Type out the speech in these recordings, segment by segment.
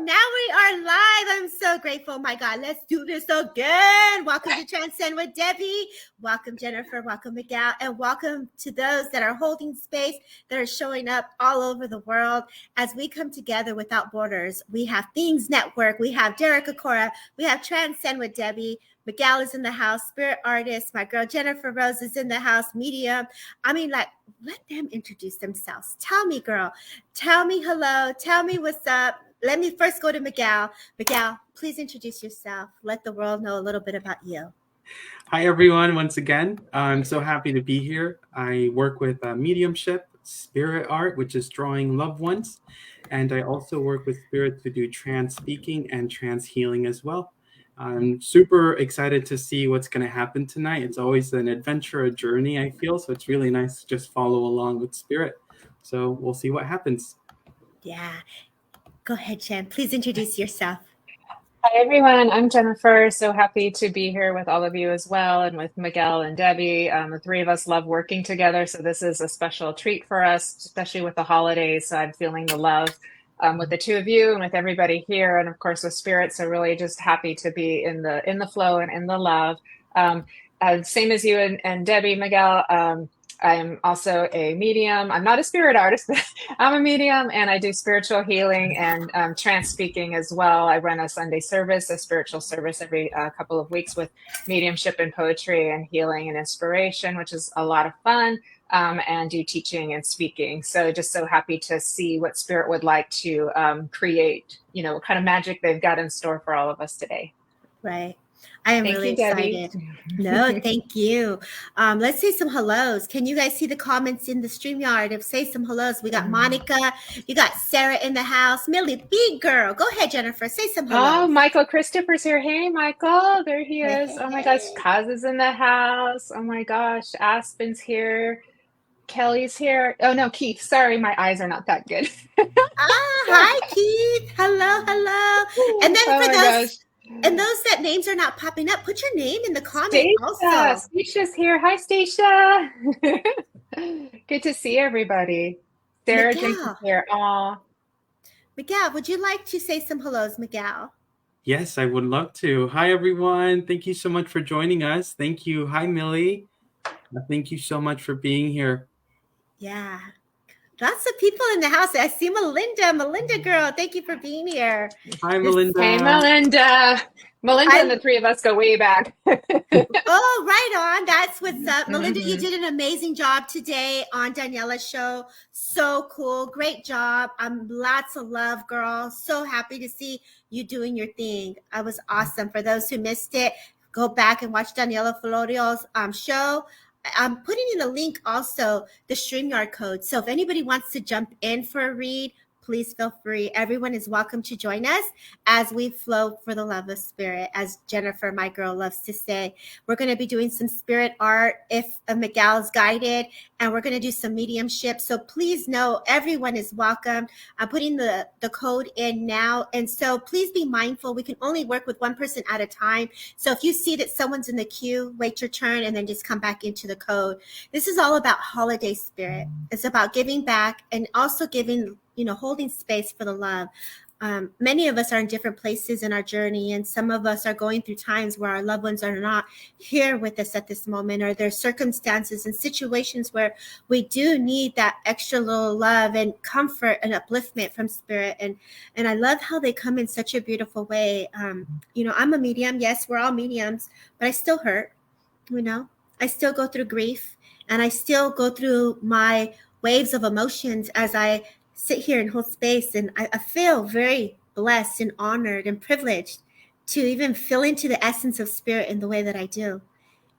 Now we are live. I'm so grateful. My God, let's do this again. Welcome to Transcend with Debbie. Welcome, Jennifer. Welcome, Miguel. And welcome to those that are holding space, that are showing up all over the world as we come together without borders. We have Things Network. We have Derek Acora. We have Transcend with Debbie. Miguel is in the house, spirit artist. My girl Jennifer Rose is in the house, medium. I mean, like, let them introduce themselves. Tell me, girl. Tell me hello. Tell me what's up. Let me first go to Miguel. Miguel, please introduce yourself. Let the world know a little bit about you. Hi, everyone. Once again, I'm so happy to be here. I work with mediumship, spirit art, which is drawing loved ones. And I also work with spirits to do trance speaking and trance healing as well. I'm super excited to see what's going to happen tonight. It's always an adventure, a journey, I feel. So it's really nice to just follow along with spirit. So we'll see what happens. Yeah. Go ahead, Jen. Please introduce yourself. Hi, everyone. I'm Jennifer. So happy to be here with all of you as well, and with Miguel and Debbie. The three of us love working together, so this is a special treat for us, especially with the holidays. So I'm feeling the love with the two of you and with everybody here, and of course with Spirit. So really just happy to be in the flow and in the love. Same as you and Debbie, Miguel. I'm also a medium. I'm not a spirit artist, but I'm a medium, and I do spiritual healing and trance speaking as well. I run a Sunday service, a spiritual service every couple of weeks with mediumship and poetry and healing and inspiration, which is a lot of fun, and do teaching and speaking. So just so happy to see what Spirit would like to create, what kind of magic they've got in store for all of us today. Right. I am really excited. No, thank you. Let's say some hellos. Can you guys see the comments in the StreamYard? Say some hellos. We got Monica. You got Sarah in the house. Millie, big girl. Go ahead, Jennifer. Say some hellos. Oh, Michael Christopher's here. Hey, Michael. There he is. Oh my gosh. Kaz is in the house. Oh my gosh. Aspen's here. Kelly's here. Oh no, Keith. Sorry, my eyes are not that good. Hi, Keith. Hello. And then for those... And those that names are not popping up, put your name in the comment also. Stacia's here. Hi, Stacia. Good to see everybody. Sarah Jenkins here. Aw. Miguel, would you like to say some hellos, Miguel? Yes, I would love to. Hi, everyone. Thank you so much for joining us. Thank you. Hi, Millie. Thank you so much for being here. Yeah. Lots of people in the house. I see Melinda. Melinda, girl, thank you for being here. Hi, Melinda. Hey, Melinda. Melinda and the three of us go way back. Oh, right on. That's what's up. Melinda, you did an amazing job today on Daniela's show. So cool. Great job. Lots of love, girl. So happy to see you doing your thing. It was awesome. For those who missed it, go back and watch Daniela Florio's show. I'm putting in a link also, the StreamYard code. So if anybody wants to jump in for a read, please feel free. Everyone is welcome to join us as we flow for the love of spirit, as Jennifer, my girl, loves to say. We're going to be doing some spirit art if Miguel's guided, and we're going to do some mediumship. So please know everyone is welcome. I'm putting the code in now. And so please be mindful. We can only work with one person at a time. So if you see that someone's in the queue, wait your turn and then just come back into the code. This is all about holiday spirit. It's about giving back and also giving, holding space for the love. Many of us are in different places in our journey, and some of us are going through times where our loved ones are not here with us at this moment, or there's circumstances and situations where we do need that extra little love and comfort and upliftment from spirit. And I love how they come in such a beautiful way. I'm a medium. Yes, we're all mediums, but I still hurt. I still go through grief, and I still go through my waves of emotions as I sit here and hold space. And I feel very blessed and honored and privileged to even feel into the essence of spirit in the way that I do.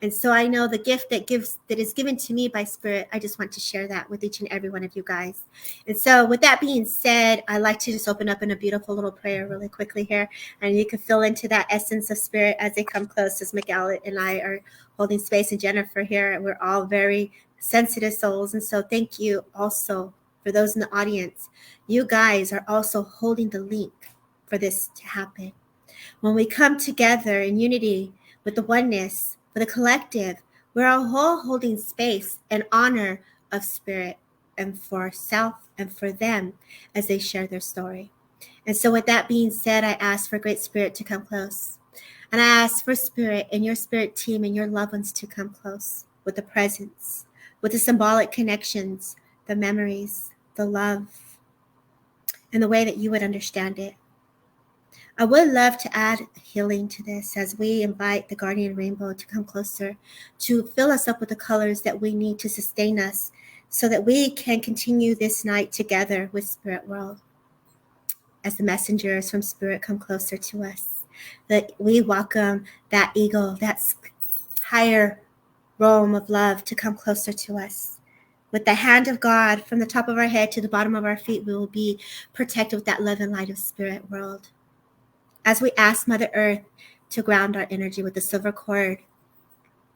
And so I know the gift that is given to me by spirit. I just want to share that with each and every one of you guys. And so with that being said, I like to just open up in a beautiful little prayer really quickly here. And you can feel into that essence of spirit as they come close, as Miguel and I are holding space, and Jennifer here. And we're all very sensitive souls. And so thank you also for those in the audience. You guys are also holding the link for this to happen. When we come together in unity with the oneness, for the collective, we're all holding space and honor of spirit, and for self and for them as they share their story. And so, with that being said, I ask for Great Spirit to come close. And I ask for Spirit and your spirit team and your loved ones to come close with the presence, with the symbolic connections, the memories, the love, and the way that you would understand it. I would love to add healing to this as we invite the guardian rainbow to come closer, to fill us up with the colors that we need to sustain us so that we can continue this night together with Spirit World. As the messengers from Spirit come closer to us, that we welcome that eagle, that higher realm of love to come closer to us. With the hand of God from the top of our head to the bottom of our feet, we will be protected with that love and light of Spirit World. As we ask Mother Earth to ground our energy with the silver cord,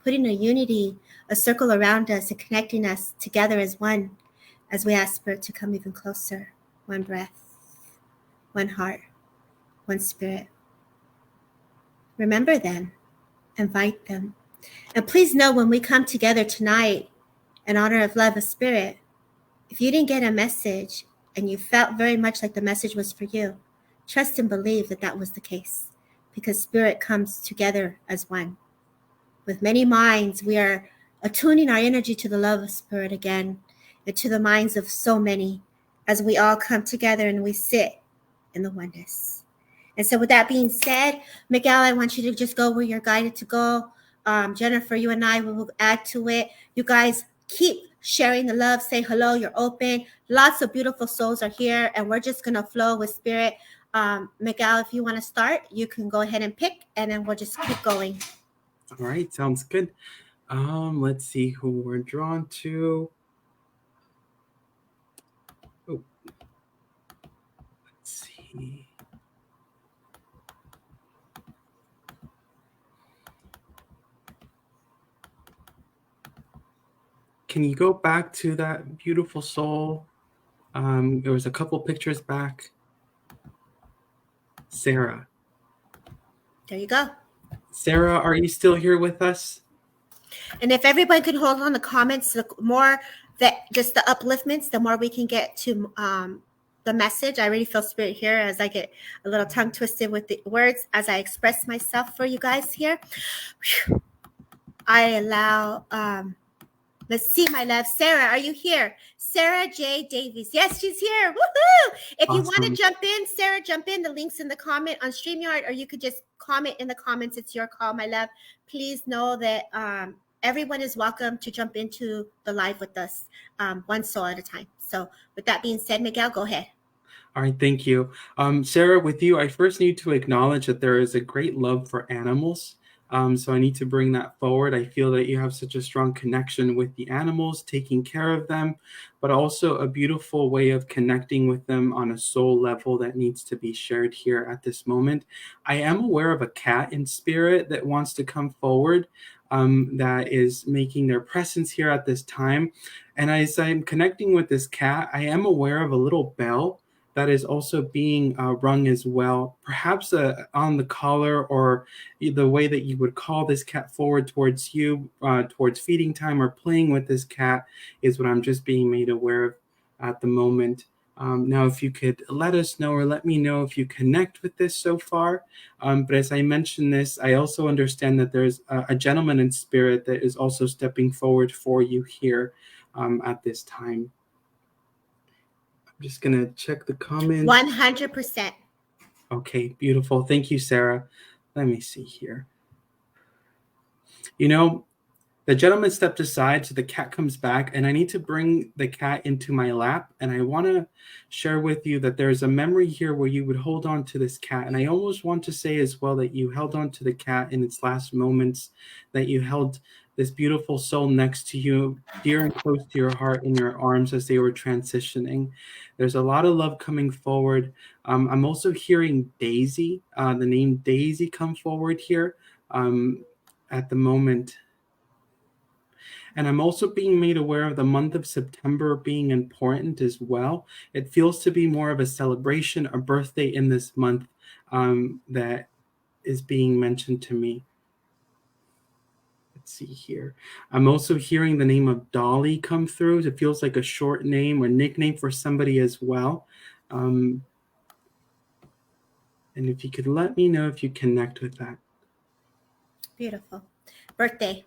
putting a unity, a circle around us and connecting us together as one, as we ask Spirit to come even closer. One breath, one heart, one spirit. Remember them, invite them. And please know when we come together tonight in honor of love of Spirit, if you didn't get a message and you felt very much like the message was for you, trust and believe that that was the case, because Spirit comes together as one. With many minds, we are attuning our energy to the love of Spirit again and to the minds of so many as we all come together and we sit in the oneness. And so with that being said, Miguel, I want you to just go where you're guided to go. Jennifer, you and I will add to it. You guys keep sharing the love. Say hello. You're open. Lots of beautiful souls are here, and we're just going to flow with Spirit. Miguel, if you want to start, you can go ahead and pick, and then we'll just keep going. All right, sounds good. Let's see who we're drawn to. Oh, let's see. Can you go back to that beautiful soul? There was a couple pictures back. Sarah. There you go. Sarah, are you still here with us? And if everybody could hold on the comments, the more that just the upliftments, the more we can get to the message. I already feel Spirit here as I get a little tongue twisted with the words as I express myself for you guys here. I allow, let's see, my love. Sarah, are you here? Sarah J. Davies. Yes, she's here. Woohoo! If you want to jump in, Sarah, jump in. The link's in the comment on StreamYard, or you could just comment in the comments. It's your call, my love. Please know that everyone is welcome to jump into the live with us, one soul at a time. So with that being said, Miguel, go ahead. All right, thank you. Sarah, with you, I first need to acknowledge that there is a great love for animals. So I need to bring that forward. I feel that you have such a strong connection with the animals, taking care of them, but also a beautiful way of connecting with them on a soul level that needs to be shared here at this moment. I am aware of a cat in spirit that wants to come forward, that is making their presence here at this time. And as I'm connecting with this cat, I am aware of a little bell that is also being rung as well, perhaps on the collar or the way that you would call this cat forward towards you, towards feeding time or playing with this cat is what I'm just being made aware of at the moment. Now, if you could let us know or let me know if you connect with this so far. But as I mentioned this, I also understand that there's a gentleman in spirit that is also stepping forward for you here at this time. I'm just going to check the comments. 100%. Okay, beautiful. Thank you, Sarah. Let me see here. You know, the gentleman stepped aside, so the cat comes back, and I need to bring the cat into my lap. And I want to share with you that there's a memory here where you would hold on to this cat. And I almost want to say as well that you held on to the cat in its last moments, that you held this beautiful soul next to you, dear and close to your heart in your arms as they were transitioning. There's a lot of love coming forward. I'm also hearing Daisy, the name Daisy, come forward here at the moment. And I'm also being made aware of the month of September being important as well. It feels to be more of a celebration, a birthday in this month that is being mentioned to me. Let's see here. I'm also hearing the name of Dolly come through. It feels like a short name or nickname for somebody as well. And if you could let me know if you connect with that. Beautiful. Birthday.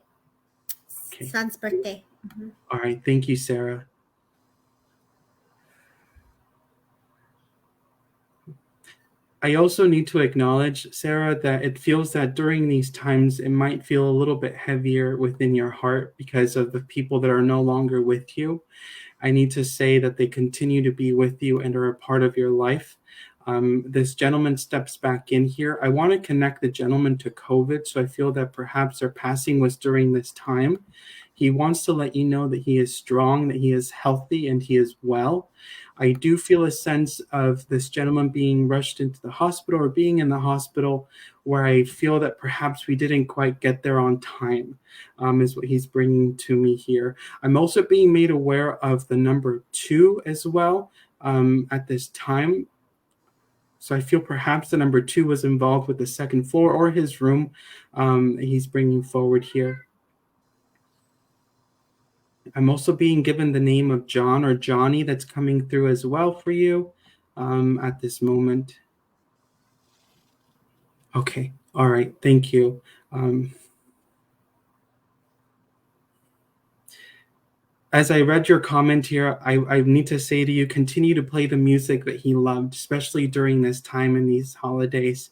Okay. Son's birthday. Mm-hmm. All right. Thank you, Sarah. I also need to acknowledge, Sarah, that it feels that during these times, it might feel a little bit heavier within your heart because of the people that are no longer with you. I need to say that they continue to be with you and are a part of your life. This gentleman steps back in here. I want to connect the gentleman to COVID, so I feel that perhaps their passing was during this time. He wants to let you know that he is strong, that he is healthy, and he is well. I do feel a sense of this gentleman being rushed into the hospital or being in the hospital where I feel that perhaps we didn't quite get there on time, is what he's bringing to me here. I'm also being made aware of the number 2 as well at this time. So I feel perhaps the number 2 was involved with the second floor or his room he's bringing forward here. I'm also being given the name of John or Johnny that's coming through as well for you at this moment. Okay. All right. Thank you. As I read your comment here, I need to say to you, continue to play the music that he loved, especially during this time and these holidays.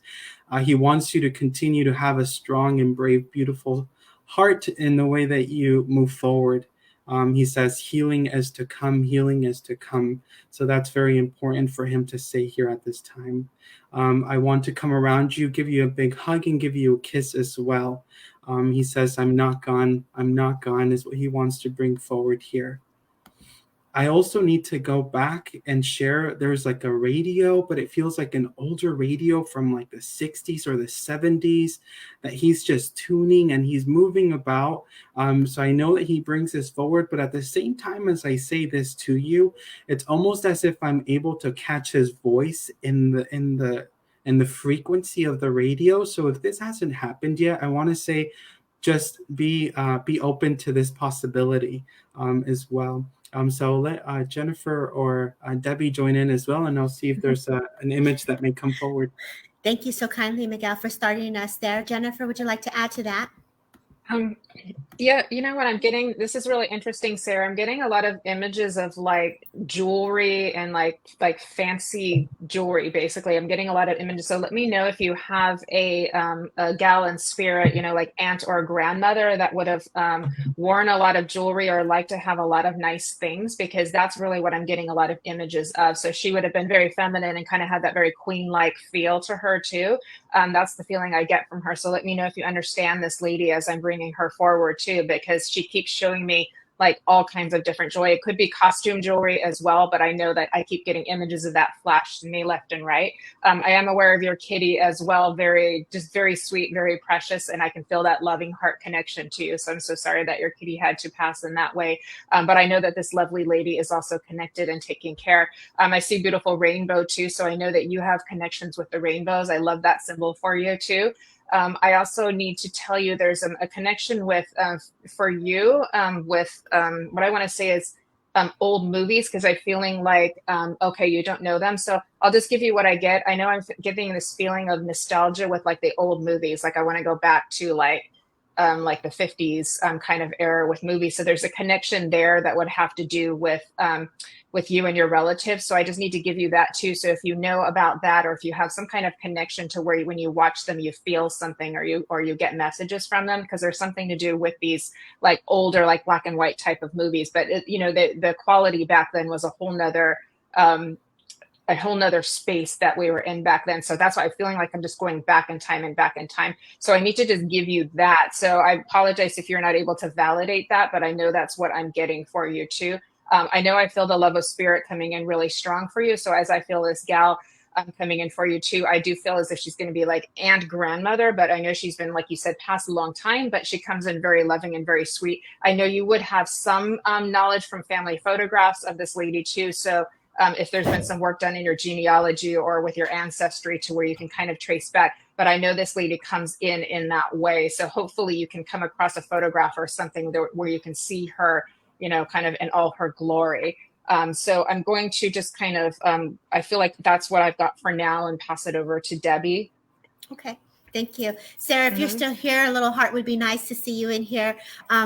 He wants you to continue to have a strong and brave, beautiful heart in the way that you move forward. He says, healing is to come, healing is to come. So that's very important for him to say here at this time. I want to come around you, give you a big hug, and give you a kiss as well. He says, I'm not gone, is what he wants to bring forward here. I also need to go back and share. There's like a radio, but it feels like an older radio from like the 60s or the 70s that he's just tuning and he's moving about. So I know that he brings this forward, but at the same time as I say this to you, it's almost as if I'm able to catch his voice in the frequency of the radio. So if this hasn't happened yet, I want to say just be open to this possibility as well. So let Jennifer or Debbie join in as well, and I'll see if there's an image that may come forward. Thank you so kindly, Miguel, for starting us there. Jennifer, would you like to add to that? Yeah, you know what I'm getting? This is really interesting, Sarah. I'm getting a lot of images of like jewelry and like fancy jewelry. Basically, I'm getting a lot of images. So let me know if you have a gal in spirit, you know, like aunt or grandmother that would have worn a lot of jewelry or like to have a lot of nice things, because that's really what I'm getting a lot of images of. So she would have been very feminine and kind of had that very queen-like feel to her too. That's the feeling I get from her. So let me know if you understand this lady as I'm bringing her forward too, because she keeps showing me like all kinds of different jewelry. It could be costume jewelry as well, but I know that I keep getting images of that flashed to me left and right. I am aware of your kitty as well. Just very sweet, very precious. And I can feel that loving heart connection to you. So I'm so sorry that your kitty had to pass in that way. But I know that this lovely lady is also connected and taking care. I see beautiful rainbow too. So I know that you have connections with the rainbows. I love that symbol for you too. I also need to tell you there's a connection with for you with what I want to say is old movies, because I'm feeling like okay, you don't know them, so I'll just give you what I get. I know I'm getting this feeling of nostalgia with like the old movies, like I want to go back to like the 50s kind of era with movies. So there's a connection there that would have to do with you and your relatives. So I just need to give you that too. So if you know about that, or if you have some kind of connection to where when you watch them, you feel something, or you get messages from them, because there's something to do with these like older, like black and white type of movies. But you know, the quality back then was a whole nother space that we were in back then. So that's why I'm feeling like I'm just going back in time and back in time. So I need to just give you that. So I apologize if you're not able to validate that, but I know that's what I'm getting for you too. I know I feel the love of spirit coming in really strong for you. So as I feel this gal coming in for you too, I do feel as if she's going to be like aunt grandmother, but I know she's been, like you said, past a long time, but she comes in very loving and very sweet. I know you would have some knowledge from family photographs of this lady too. So if there's been some work done in your genealogy or with your ancestry to where you can kind of trace back. But I know this lady comes in that way. So hopefully you can come across a photograph or something where you can see her, you know, kind of in all her glory. So I'm going to just kind of, I feel like that's what I've got for now, and pass it over to Debbie. Okay. Thank you. Sarah, if you're still here, a little heart would be nice to see you in here.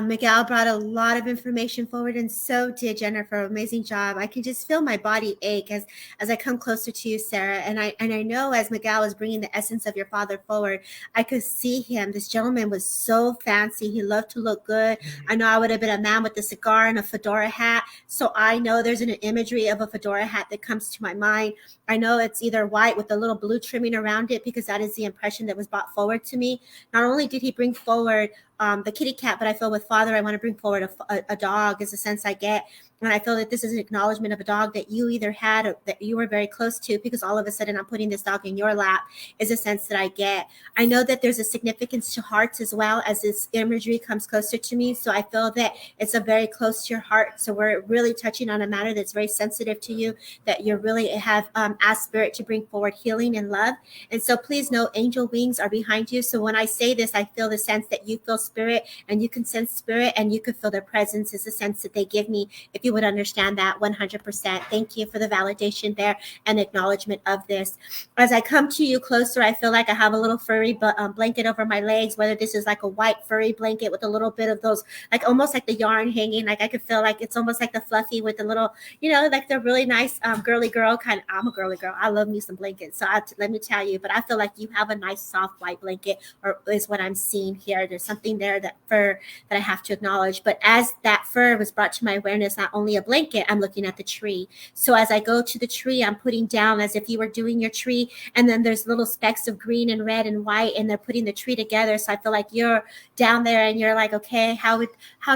Miguel brought a lot of information forward, and so did Jennifer. Amazing job. I can just feel my body ache as I come closer to you, Sarah. And I know as Miguel was bringing the essence of your father forward, I could see him. This gentleman was so fancy. He loved to look good. I know I would have been a man with a cigar and a fedora hat. So I know there's an imagery of a fedora hat that comes to my mind. I know it's either white with a little blue trimming around it, because that is the impression that was brought forward to me. Not only did he bring forward the kitty cat, but I feel with father, I want to bring forward a dog, is the sense I get. And I feel that this is an acknowledgement of a dog that you either had or that you were very close to, because all of a sudden I'm putting this dog in your lap, is a sense that I get. I know that there's a significance to hearts as well, as this imagery comes closer to me. So I feel that it's a very close to your heart. So we're really touching on a matter that's very sensitive to you, that you really have asked Spirit to bring forward healing and love. And so please know angel wings are behind you. So when I say this, I feel the sense that you feel Spirit, and you can sense Spirit, and you can feel their presence, is the sense that they give me, if you would understand that 100%. Thank you for the validation there and acknowledgement of this. As I come to you closer, I feel like I have a little furry blanket over my legs, whether this is like a white furry blanket with a little bit of those, like almost like the yarn hanging, like I could feel like it's almost like the fluffy with the little, like the really nice girly girl kind of. I'm a girly girl. I love me some blankets. So let me tell you, but I feel like you have a nice soft white blanket, or is what I'm seeing here. There's something there, that fur, that I have to acknowledge. But as that fur was brought to my awareness, not only a blanket, I'm looking at the tree. So as I go to the tree, I'm putting down as if you were doing your tree, and then there's little specks of green and red and white, and they're putting the tree together. So I feel like you're down there and you're like, okay, how do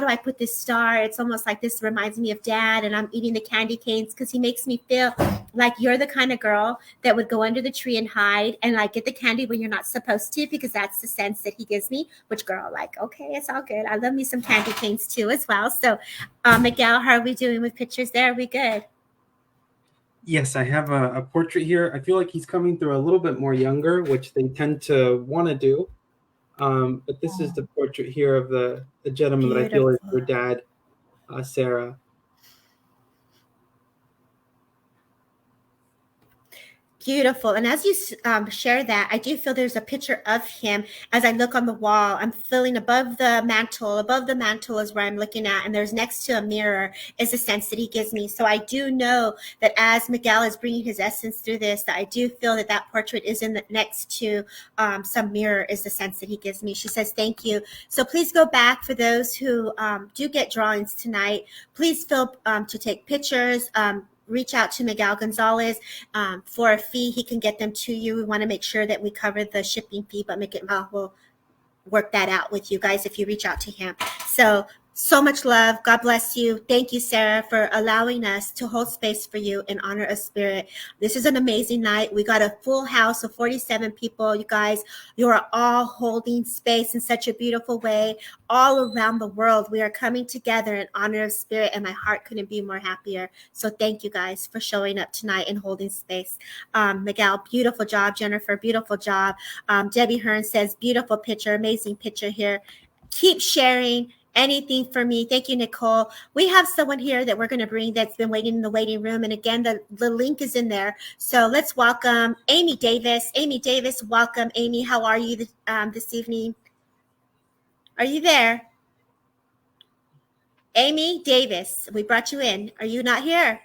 I put this star? It's almost like this reminds me of Dad, and I'm eating the candy canes because he makes me feel like you're the kind of girl that would go under the tree and hide and like get the candy when you're not supposed to, because that's the sense that he gives me. Which, girl, like, okay, it's all good. I love me some candy canes too as well. So Miguel, how are we doing with pictures there? Are we good? Yes, I have a portrait here. I feel like he's coming through a little bit more younger, which they tend to want to do. But this is the portrait here of the gentleman that I feel is your dad, Sarah. Beautiful. And as you share that, I do feel there's a picture of him. As I look on the wall, I'm feeling above the mantle is where I'm looking at, and there's next to a mirror is a sense that he gives me. So I do know that as Miguel is bringing his essence through this, that I do feel that that portrait is in the next to some mirror, is the sense that he gives me. She says, thank you. So please go back for those who do get drawings tonight. Please feel to take pictures, reach out to Miguel Gonzalez for a fee. He can get them to you. We want to make sure that we cover the shipping fee, but Miguel will work that out with you guys if you reach out to him. So much love. God bless you. Thank you, Sarah, for allowing us to hold space for you in honor of Spirit. This is an amazing night. We got a full house of 47 people. You guys, you are all holding space in such a beautiful way. All around the world, we are coming together in honor of Spirit, and my heart couldn't be more happier. So thank you guys for showing up tonight and holding space. Miguel, beautiful job. Jennifer, beautiful job. Debbie Hearn says, beautiful picture, amazing picture here. Keep sharing. Anything for me. Thank you, Nicole. We have someone here that we're going to bring that's been waiting in the waiting room. And again, the link is in there. So let's welcome Amy Davis. Amy Davis, welcome. Amy, how are you this evening? Are you there? Amy Davis, we brought you in. Are you not here?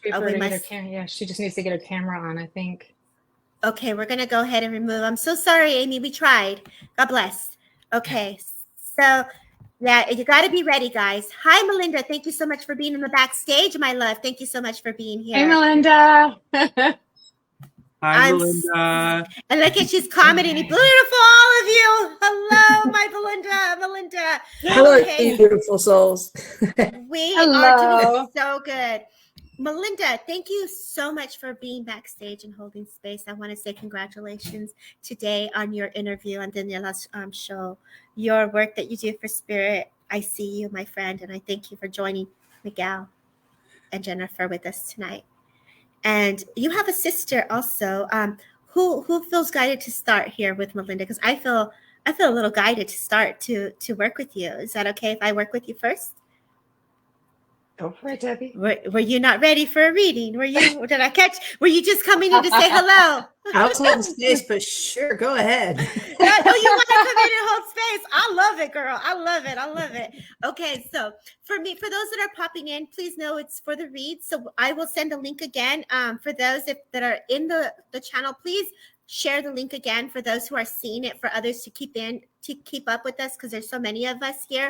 Yeah, she just needs to get her camera on, I think. Okay, we're going to go ahead and remove. I'm so sorry, Amy. We tried. God bless. Okay, so yeah, you got to be ready, guys. Hi, Melinda. Thank you so much for being in the backstage, my love. Thank you so much for being here. Hey, Melinda. Hi, Melinda. And look at, she's commenting. Beautiful, all of you. Hello, my Melinda. Hello, beautiful souls. We are doing so good. Melinda, thank you so much for being backstage and holding space. I want to say congratulations today on your interview on Daniela's show. Your work that you do for Spirit, I see you, my friend, and I thank you for joining Miguel and Jennifer with us tonight. And you have a sister also. Who feels guided to start here with Melinda? Because I feel a little guided to start to work with you. Is that okay if I work with you first? Go for it, Debbie. Were you not ready for a reading? Were you? Or did I catch? Were you just coming in to say hello? I was holding space, but sure, go ahead. No, you want to come in and hold space. I love it, girl. I love it. I love it. Okay, so for those that are popping in, please know it's for the read. So I will send a link again. For those that are in the channel, please share the link again for those who are seeing it, for others to keep up with us, because there's so many of us here.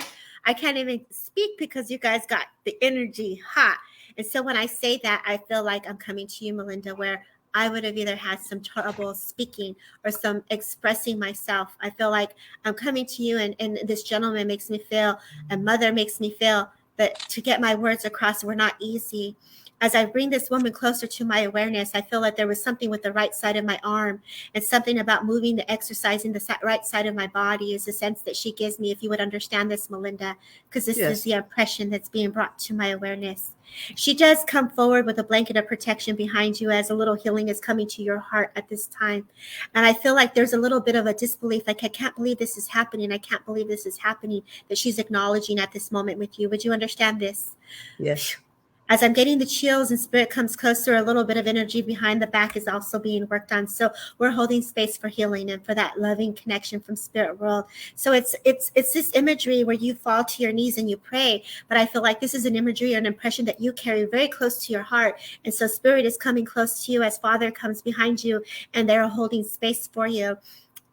I can't even speak because you guys got the energy hot. And so when I say that, I feel like I'm coming to you, Melinda, where I would have either had some trouble speaking or some expressing myself. I feel like I'm coming to you, and this gentleman makes me feel, and mother makes me feel, that to get my words across were not easy. As I bring this woman closer to my awareness, I feel like there was something with the right side of my arm, and something about moving, the exercising the right side of my body is a sense that she gives me, if you would understand this, Melinda, because this is the impression that's being brought to my awareness. She does come forward with a blanket of protection behind you, as a little healing is coming to your heart at this time. And I feel like there's a little bit of a disbelief, like, I can't believe this is happening. I can't believe this is happening, that she's acknowledging at this moment with you. Would you understand this? Yes. As I'm getting the chills and spirit comes closer, a little bit of energy behind the back is also being worked on. So we're holding space for healing and for that loving connection from spirit world. So it's this imagery where you fall to your knees and you pray. But I feel like this is an imagery or an impression that you carry very close to your heart. And so spirit is coming close to you as Father comes behind you, and they're holding space for you.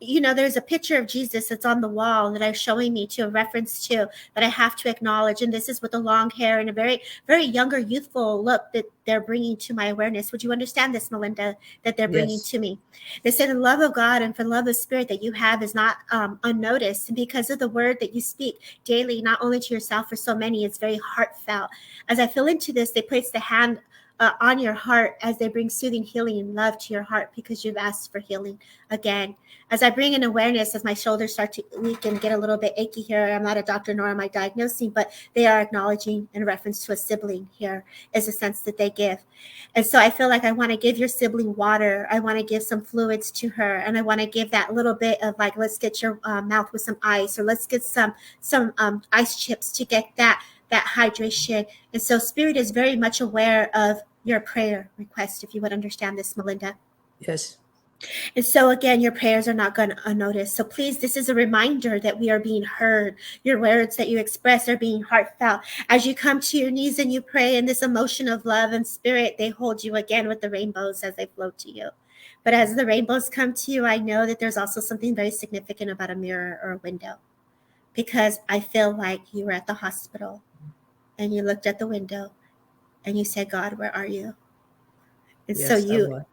You know, there's a picture of Jesus that's on the wall that are showing me to a reference to, that I have to acknowledge. And this is with the long hair and a very, very younger, youthful look that they're bringing to my awareness. Would you understand this, Melinda, that they're bringing to me? They say the love of God and for the love of spirit that you have is not unnoticed. And because of the word that you speak daily, not only to yourself, for so many, it's very heartfelt. As I feel into this, they place the hand on your heart as they bring soothing healing and love to your heart, because you've asked for healing again. As I bring in awareness, as my shoulders start to leak and get a little bit achy here, I'm not a doctor nor am I diagnosing, but they are acknowledging in reference to a sibling here is a sense that they give. And so I feel like I want to give your sibling water. I want to give some fluids to her. And I want to give that little bit of like, let's get your mouth with some ice, or let's get some ice chips to get that hydration. And so spirit is very much aware of your prayer request, if you would understand this, Melinda. Yes. And so again, your prayers are not going unnoticed. So please, this is a reminder that we are being heard. Your words that you express are being heartfelt. As you come to your knees and you pray in this emotion of love and spirit, they hold you again with the rainbows as they flow to you. But as the rainbows come to you, I know that there's also something very significant about a mirror or a window, because I feel like you were at the hospital and you looked at the window and you said, God, where are you? And Yes, so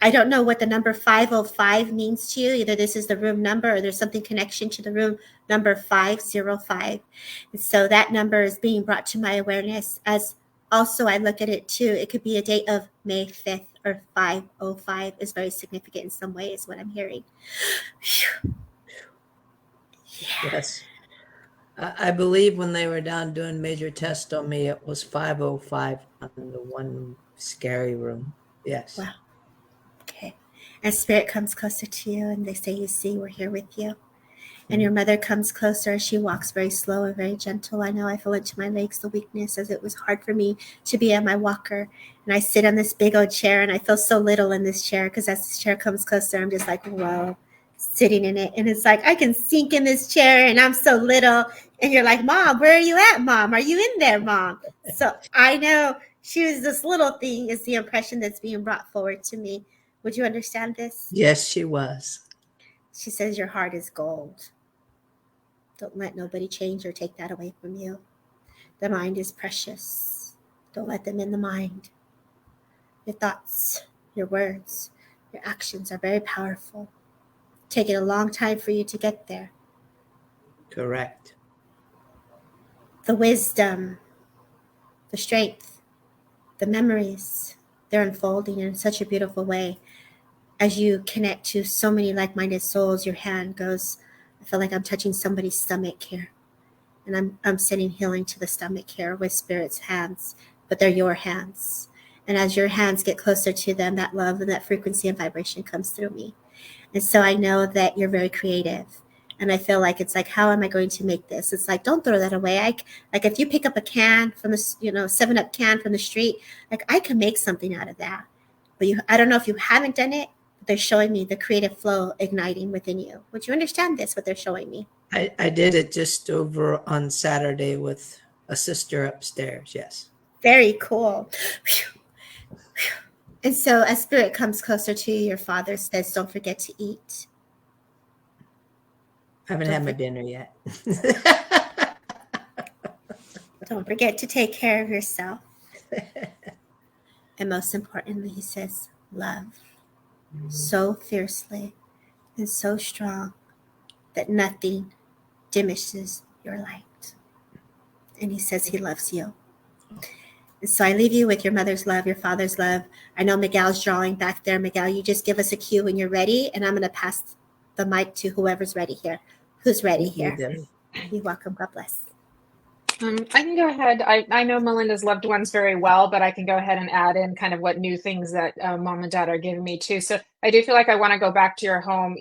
I don't know what the number 505 means to you. Either this is the room number or there's something connection to the room number 505. And so that number is being brought to my awareness. As also I look at it too, it could be a date of May 5th, or 505 is very significant in some way, is what I'm hearing. Yes. I believe when they were down doing major tests on me, it was 505 on the one scary room. Yes. Wow. Okay. And spirit comes closer to you and they say, you see, we're here with you. And your mother comes closer. She walks very slow and very gentle. I know I feel into my legs the weakness, as it was hard for me to be on my walker. And I sit on this big old chair, and I feel so little in this chair, because as this chair comes closer, I'm just like, whoa, sitting in it. And it's like, I can sink in this chair and I'm so little. And you're like, Mom, where are you at, Mom? Are you in there, Mom? So I know she was this little thing, is the impression that's being brought forward to me. Would you understand this? Yes, she was. She says, your heart is gold. Don't let nobody change or take that away from you. The mind is precious. Don't let them in the mind. Your thoughts, your words, your actions are very powerful. Taking a long time for you to get there. Correct. The wisdom, the strength, the memories, they're unfolding in such a beautiful way. As you connect to so many like-minded souls, your hand goes, I feel like I'm touching somebody's stomach here. And I'm sending healing to the stomach here with spirit's hands, but they're your hands. And as your hands get closer to them, that love and that frequency and vibration comes through me. And so I know that you're very creative. And I feel like it's like, how am I going to make this? It's like, don't throw that away. Like if you pick up a can from the 7-Up can from the street, like I can make something out of that. But I don't know if you haven't done it, but they're showing me the creative flow igniting within you. Would you understand this, what they're showing me? I did it just over on Saturday with a sister upstairs. Yes. Very cool. And so as spirit comes closer to you, your father says, don't forget to eat. I haven't had my dinner yet. Don't forget to take care of yourself. And most importantly, he says, love so fiercely and so strong that nothing diminishes your light. And he says he loves you. And so I leave you with your mother's love, your father's love. I know Miguel's drawing back there. Miguel, you just give us a cue when you're ready, and I'm going to pass the mic to whoever's ready here. Who's ready here? You're welcome. God bless. I can go ahead. I know Melinda's loved ones very well, but I can go ahead and add in kind of what new things that mom and dad are giving me too. So I do feel like I want to go back to your home,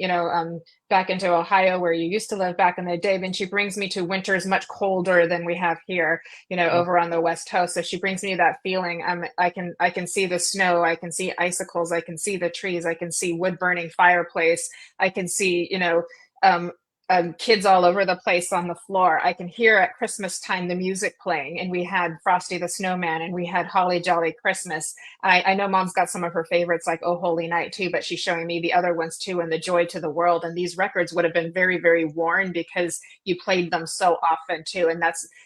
back into Ohio where you used to live back in the day. Then she brings me to winters much colder than we have here, over on the West Coast. So she brings me that feeling. I can see the snow. I can see icicles. I can see the trees. I can see wood burning fireplace. I can see, kids all over the place on the floor. I can hear at Christmas time the music playing, and we had Frosty the Snowman, and we had Holly Jolly Christmas. I know mom's got some of her favorites like Oh Holy Night too, but she's showing me the other ones too, and The Joy to the World. And these records would have been very, very worn because you played them so often too. And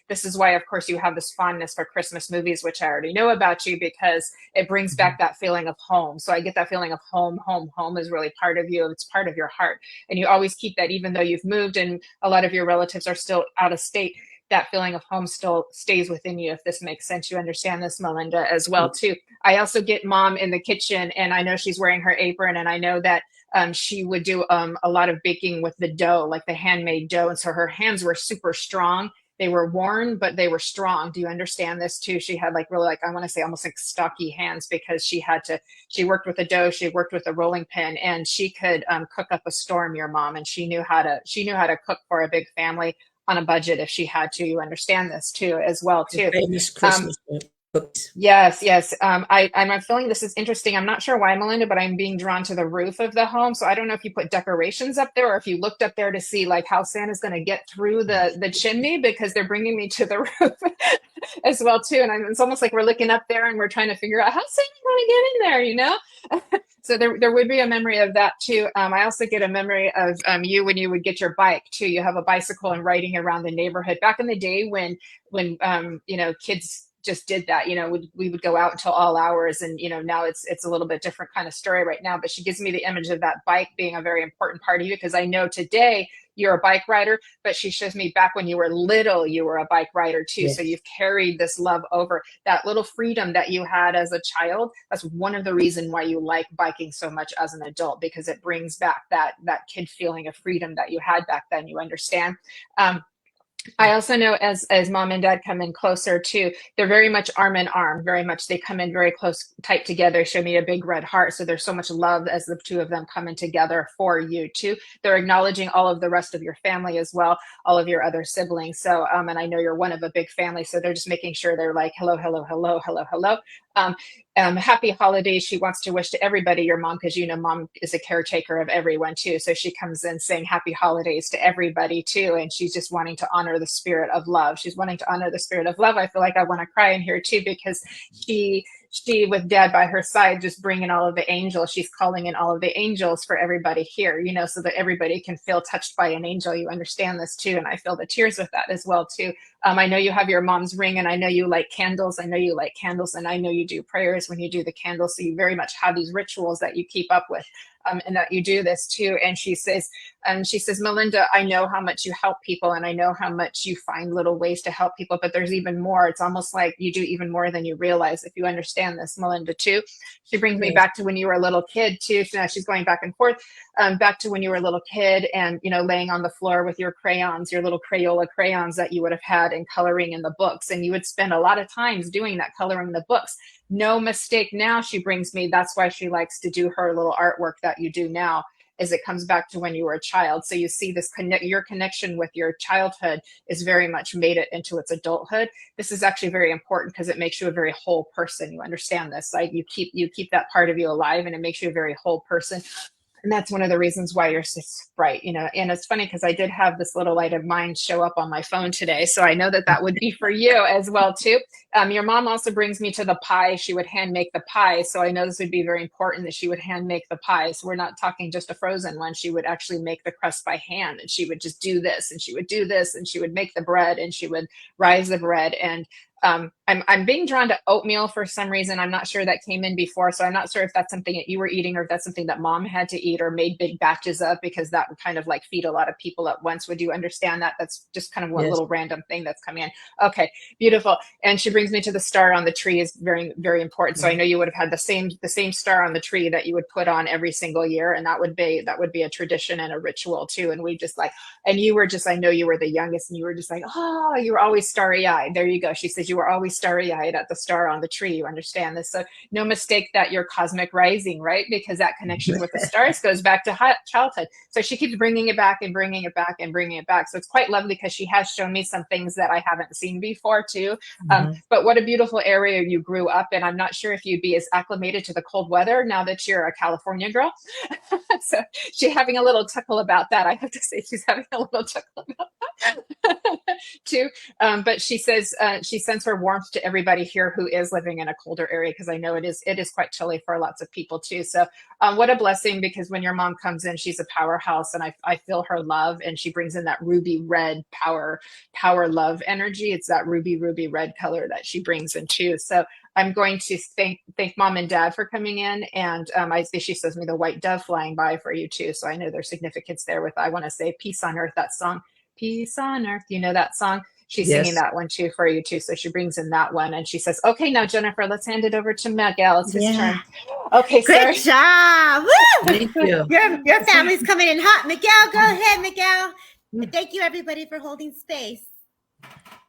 this is why, of course, you have this fondness for Christmas movies, which I already know about you, because it brings back that feeling of home. So I get that feeling of home. Home is really part of you. It's part of your heart. And you always keep that, even though you've moved and a lot of your relatives are still out of state, that feeling of home still stays within you, if this makes sense. You understand this, Melinda, as well too. I also get mom in the kitchen, and I know she's wearing her apron, and I know that she would do a lot of baking with the dough, like the handmade dough. And so her hands were super strong. They were worn, but they were strong. Do you understand this too? She had like really, like, I want to say almost like stocky hands, because she worked with the dough, she worked with a rolling pin, and she could cook up a storm, your mom. And she knew how to cook for a big family on a budget if she had to. You understand this too, as well too. Famous Christmas cookies. Yes. I'm feeling this is interesting. I'm not sure why, Melinda, but I'm being drawn to the roof of the home. So I don't know if you put decorations up there, or if you looked up there to see like how Santa's going to get through the chimney, because they're bringing me to the roof as well too. And it's almost like we're looking up there and we're trying to figure out how Santa's going to get in there, So there would be a memory of that too. I also get a memory of you when you would get your bike too. You have a bicycle and riding around the neighborhood back in the day when kids just did that. We would go out until all hours, and now it's a little bit different kind of story right now. But she gives me the image of that bike being a very important part of you, because I know today you're a bike rider, but she shows me back when you were little, you were a bike rider too. Yes. So you've carried this love over, that little freedom that you had as a child. That's one of the reasons why you like biking so much as an adult, because it brings back that kid feeling of freedom that you had back then. You understand? I also know as mom and dad come in closer too, they're very much arm in arm, very much. They come in very close, tight together, show me a big red heart. So there's so much love as the two of them coming together for you too. They're acknowledging all of the rest of your family as well, all of your other siblings. So, and I know you're one of a big family. So they're just making sure they're like, hello. Happy holidays. She wants to wish to everybody, your mom, because mom is a caretaker of everyone too. So she comes in saying happy holidays to everybody too. And she's just wanting to honor the spirit of love. She's wanting to honor the spirit of love. I feel like I want to cry in here too, because she with dad by her side, just bringing all of the angels, she's calling in all of the angels for everybody here, so that everybody can feel touched by an angel. You understand this too. And I feel the tears with that as well too. I know you have your mom's ring, and I know you like candles. And I know you do prayers when you do the candles. So you very much have these rituals that you keep up with. And that you do this too. And she says, Melinda, I know how much you help people, and I know how much you find little ways to help people, but there's even more. It's almost like you do even more than you realize, if you understand this, Melinda too. She brings me back to when you were a little kid too. So now she's going back and forth, back to when you were a little kid, and laying on the floor with your crayons, your little Crayola crayons that you would have had, and coloring in the books. And you would spend a lot of times doing that, coloring the books. No mistake. Now she brings me, that's why she likes to do her little artwork that you do now. as it comes back to when you were a child. So you see this your connection with your childhood is very much made it into its adulthood. This is actually very important because it makes you a very whole person. You understand this, like you keep that part of you alive, and it makes you a very whole person. And that's one of the reasons why you're so bright, you know. And it's funny because I did have this little light of mine show up on my phone today, so I know that that would be for you as well too. Your mom also brings me to the pie. She would hand make the pie, so I know this would be very important that she would hand make the pie. So we're not talking just a frozen one. She would actually make the crust by hand, and she would just do this, and she would do this, and she would make the bread, and she would rise the bread. And I'm being drawn to oatmeal for some reason. I'm not sure that came in before, so I'm not sure if that's something that you were eating or if that's something that mom had to eat or made big batches of, because that would kind of like feed a lot of people at once. Would you understand that? That's just kind of one little random thing that's coming in. Okay, beautiful. And she brings me to the star on the tree is very, very important. So I know you would have had the same star on the tree that you would put on every single year, and that would be a tradition and a ritual too. And we just like, and you were just, I know you were the youngest, and you were just like, oh, you were always starry eyed. There you go. She says you were always starry eyed at the star on the tree. You understand this? So no mistake that you're cosmic rising, right? Because that connection with the stars goes back to childhood. So she keeps bringing it back and bringing it back and bringing it back. So it's quite lovely because she has shown me some things that I haven't seen before too. But what a beautiful area you grew up in. I'm not sure if you'd be as acclimated to the cold weather now that you're a California girl. So she's having a little chuckle about that. I have to say she's having a little chuckle about that too. But she says she sends her warmth to everybody here who is living in a colder area, because I know it is quite chilly for lots of people too. So what a blessing, because when your mom comes in, she's a powerhouse, and I feel her love, and she brings in that ruby red power love energy. It's that ruby red color that she brings in too. So I'm going to thank mom and dad for coming in, and I see she says me the white dove flying by for you too. So I know there's significance there with, I want to say peace on earth, that song, peace on earth. You know that song? She's singing that one too for you too. So she brings in that one, and she says, okay, now Jennifer, let's hand it over to Miguel. It's his turn. Okay, great job. Woo! Thank you. Your family's coming in hot. Miguel, go ahead, Miguel. And thank you everybody for holding space.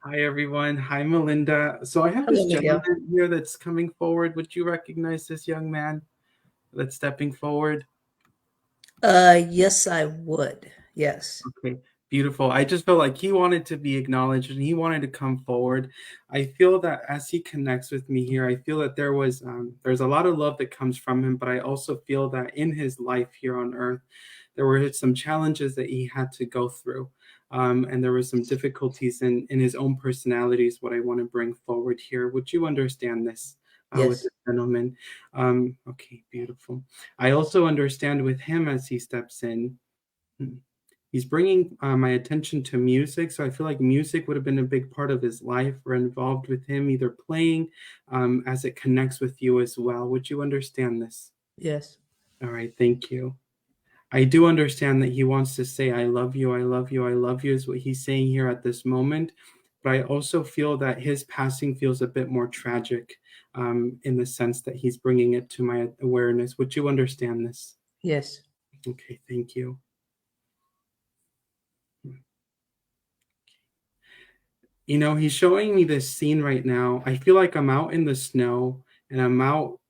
Hi, everyone. Hi, Melinda. So I have this gentleman here that's coming forward. Would you recognize this young man that's stepping forward? Yes, I would. Yes. Okay, beautiful. I just felt like he wanted to be acknowledged and he wanted to come forward. I feel that as he connects with me here, I feel that there's a lot of love that comes from him, but I also feel that in his life here on earth, there were some challenges that he had to go through. And there were some difficulties in his own personality is what I want to bring forward here. Would you understand this with this gentleman? Okay, beautiful. I also understand with him as he steps in, he's bringing my attention to music. So I feel like music would have been a big part of his life or involved with him, either playing as it connects with you as well. Would you understand this? Yes. All right, thank you. I do understand that he wants to say, I love you, I love you, I love you, is what he's saying here at this moment. But I also feel that his passing feels a bit more tragic in the sense that he's bringing it to my awareness. Would you understand this? Yes. Okay, thank you. You know, he's showing me this scene right now. I feel like I'm out in the snow and I'm out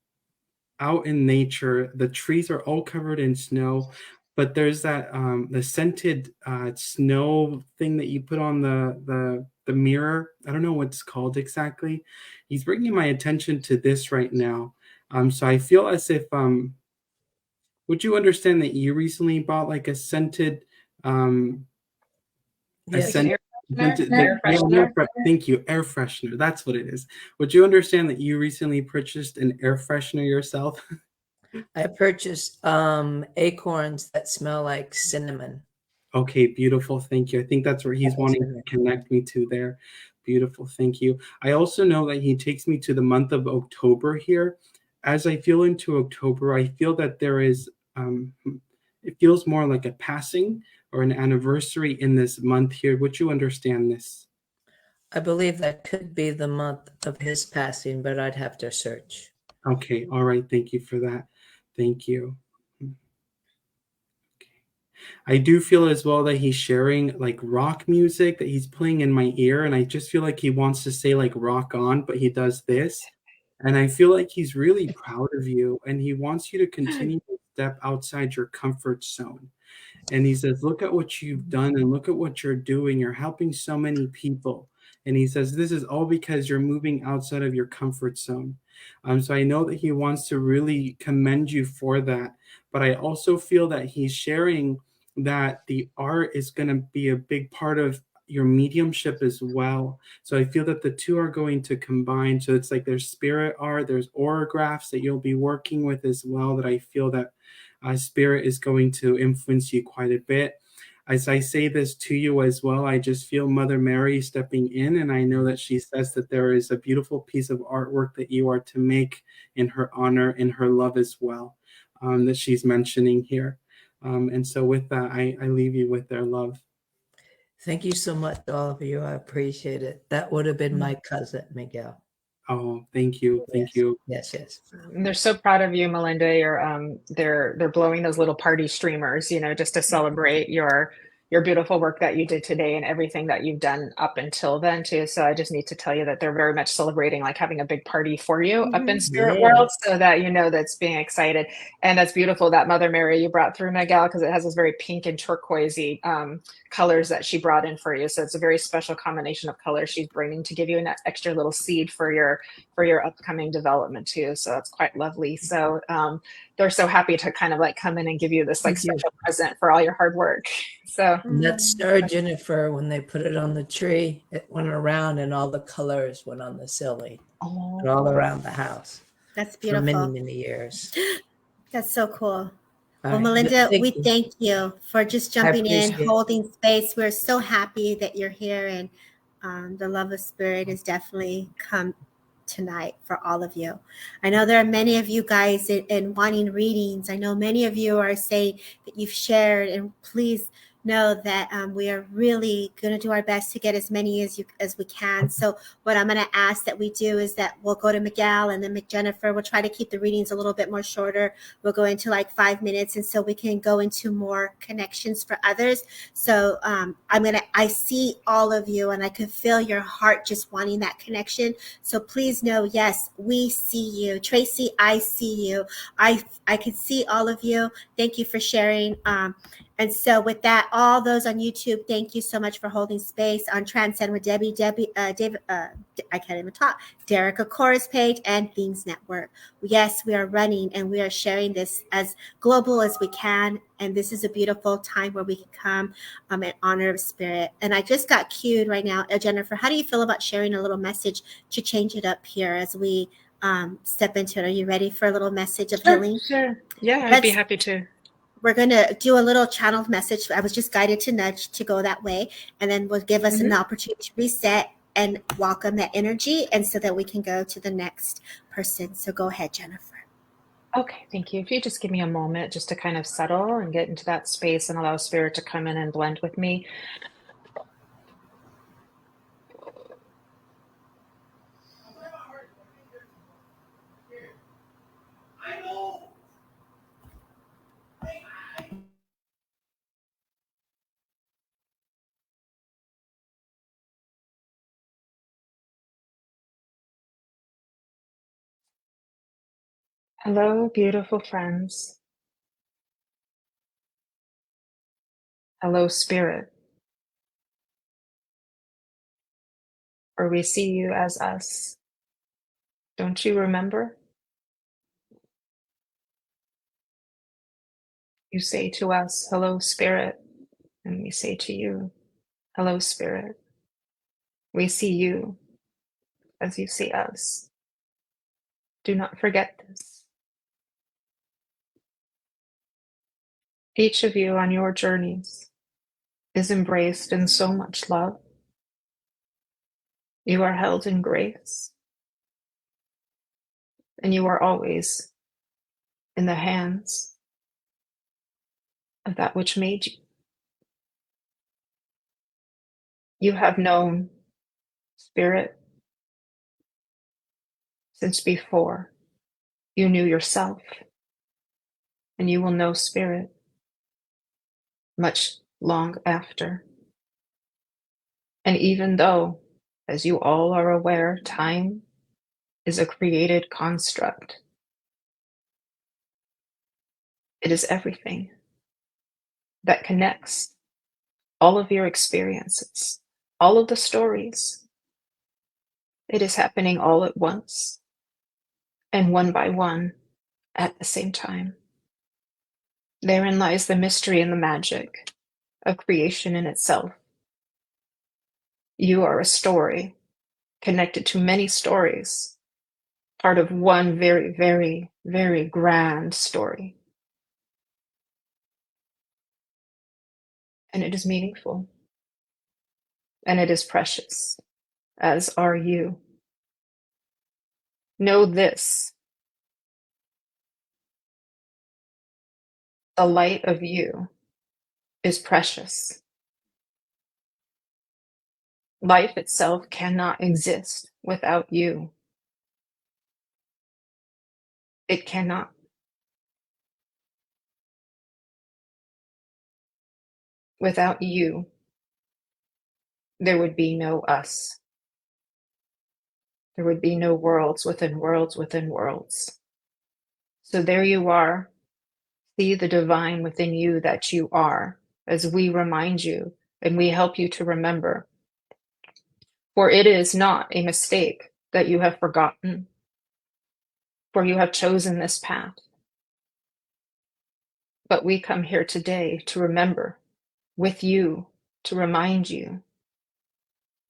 in nature. The trees are all covered in snow, but there's that the scented snow thing that you put on the mirror. I don't know what it's called exactly. He's bringing my attention to this right now. So I feel as if would you understand that you recently bought like a scented Air freshener? Thank you, air freshener. That's what it is. Would you understand that you recently purchased an air freshener yourself? I purchased acorns that smell like cinnamon. Okay, beautiful. Thank you. I think that's where he's wanting to connect me to there. Beautiful. Thank you. I also know that he takes me to the month of October here. As I feel into October, I feel that there is, it feels more like a passing or an anniversary in this month here. Would you understand this? I believe that could be the month of his passing, but I'd have to search. Okay. All right. Thank you for that. Thank you. I do feel as well that he's sharing like rock music that he's playing in my ear. And I just feel like he wants to say like rock on, but he does this. And I feel like he's really proud of you and he wants you to continue this step outside your comfort zone. And he says, look at what you've done and look at what you're doing. You're helping so many people. And he says, this is all because you're moving outside of your comfort zone. So I know that he wants to really commend you for that. But I also feel that he's sharing that the art is going to be a big part of your mediumship as well. So I feel that the two are going to combine. So it's like there's spirit art, there's autographs that you'll be working with as well, that I feel that spirit is going to influence you quite a bit. As I say this to you as well, I just feel Mother Mary stepping in, and I know that she says that there is a beautiful piece of artwork that you are to make in her honor, in her love as well, that she's mentioning here. And so with that, I leave you with their love. Thank you so much, all of you. I appreciate it. That would have been my cousin, Miguel. Oh, thank you. Thank you. Yes, yes. They're so proud of you, Melinda. They're blowing those little party streamers, just to celebrate your beautiful work that you did today and everything that you've done up until then too. So I just need to tell you that they're very much celebrating, like having a big party for you up in spirit world, so that that's being excited. And that's beautiful, that Mother Mary you brought through, Miguel, because it has this very pink and turquoisey colors that she brought in for you. So it's a very special combination of colors she's bringing to give you an extra little seed for your upcoming development too. So that's quite lovely. So they're so happy to kind of like come in and give you this like special present for all your hard work. So and that star, Jennifer, when they put it on the tree, it went around and all the colors went on the ceiling and all around the house. That's beautiful. For many, many years. That's so cool. All well, right. Melinda, we thank you for just jumping in, holding space. We're so happy that you're here, and the love of spirit has definitely come tonight for all of you. I know there are many of you guys in wanting readings. I know many of you are saying that you've shared, and please know that we are really going to do our best to get as many as we can. So what I'm going to ask that we do is that we'll go to Miguel and then Jennifer. We'll try to keep the readings a little bit more shorter. We'll go into like 5 minutes, and so we can go into more connections for others. So I see all of you, and I can feel your heart just wanting that connection. So please know, yes, we see you. Tracy, I see you. I can see all of you. Thank you for sharing. And so with that, all those on YouTube, thank you so much for holding space on Transcend with David, I can't even talk, Derek Akora's page and Things Network. Yes, we are running and we are sharing this as global as we can. And this is a beautiful time where we can come in honor of spirit. And I just got cued right now. Jennifer, how do you feel about sharing a little message to change it up here as we step into it? Are you ready for a little message of healing? Sure. Yeah, I'd be happy to. We're going to do a little channeled message. I was just guided to nudge to go that way. And then we'll give us an opportunity to reset and welcome that energy, and so that we can go to the next person. So go ahead, Jennifer. Okay, thank you. If you just give me a moment just to kind of settle and get into that space and allow spirit to come in and blend with me. Hello, beautiful friends. Hello, spirit. Or we see you as us. Don't you remember? You say to us, hello, spirit. And we say to you, hello, spirit. We see you as you see us. Do not forget this. Each of you on your journeys is embraced in so much love. You are held in grace. And you are always in the hands of that which made you. You have known spirit since before you knew yourself, and you will know spirit much long after. And even though, as you all are aware, time is a created construct, It is everything that connects all of your experiences, all of the stories. It is happening all at once and one by one at the same time. Therein lies the mystery and the magic of creation in itself. You are a story connected to many stories, part of one very, very, very grand story. And it is meaningful. And it is precious, as are you. Know this: the light of you is precious. Life itself cannot exist without you. It cannot. Without you, there would be no us. There would be no worlds within worlds within worlds. So there you are. See the divine within you that you are, as we remind you and we help you to remember. For it is not a mistake that you have forgotten, for you have chosen this path. But we come here today to remember with you, to remind you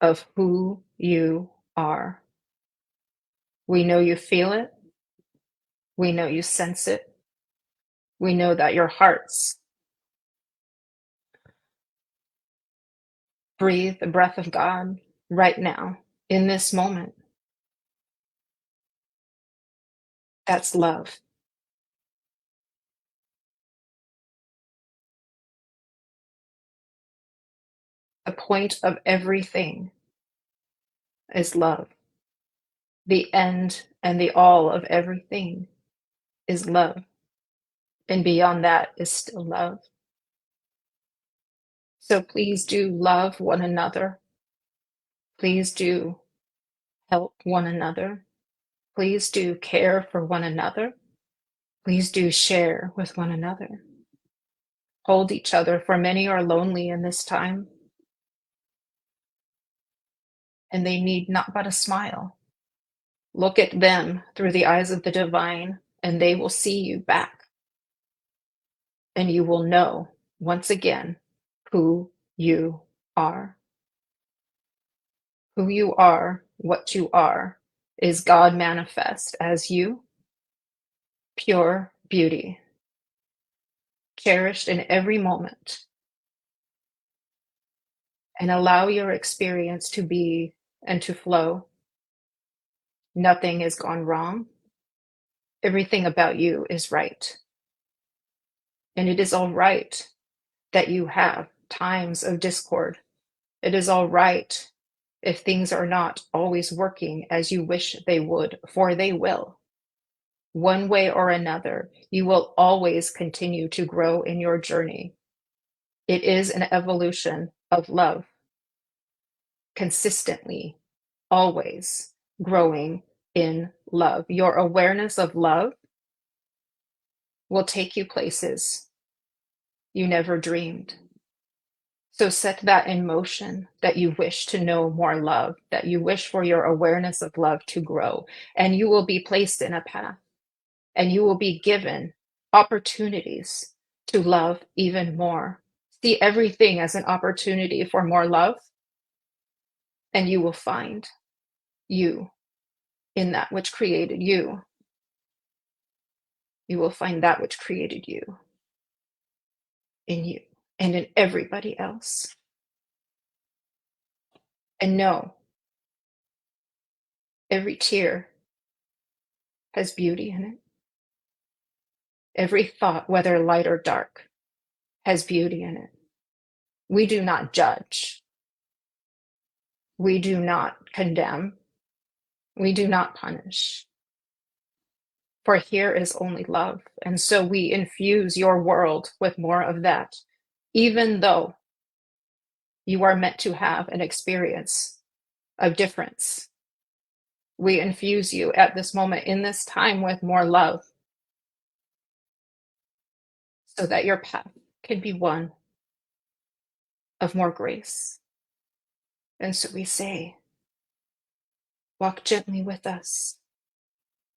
of who you are. We know you feel it. We know you sense it. We know that your hearts breathe the breath of God right now, in this moment. That's love. The point of everything is love. The end and the all of everything is love. And beyond that is still love. So please do love one another. Please do help one another. Please do care for one another. Please do share with one another. Hold each other, for many are lonely in this time. And they need not but a smile. Look at them through the eyes of the divine, and they will see you back. And you will know, once again, who you are. Who you are, what you are, is God manifest as you, pure beauty, cherished in every moment. And allow your experience to be and to flow. Nothing has gone wrong. Everything about you is right. And it is all right that you have times of discord. It is all right if things are not always working as you wish they would, for they will. One way or another, you will always continue to grow in your journey. It is an evolution of love, consistently, always growing in love. Your awareness of love will take you places you never dreamed. So set that in motion, that you wish to know more love, that you wish for your awareness of love to grow, and you will be placed in a path, and you will be given opportunities to love even more. See everything as an opportunity for more love, and you will find you in that which created you. You will find that which created you in you and in everybody else. And know, every tear has beauty in it. Every thought, whether light or dark, has beauty in it. We do not judge. We do not condemn. We do not punish. For here is only love. And so we infuse your world with more of that, even though you are meant to have an experience of difference. We infuse you at this moment in this time with more love. so that your path can be one of more grace. And so we say, walk gently with us,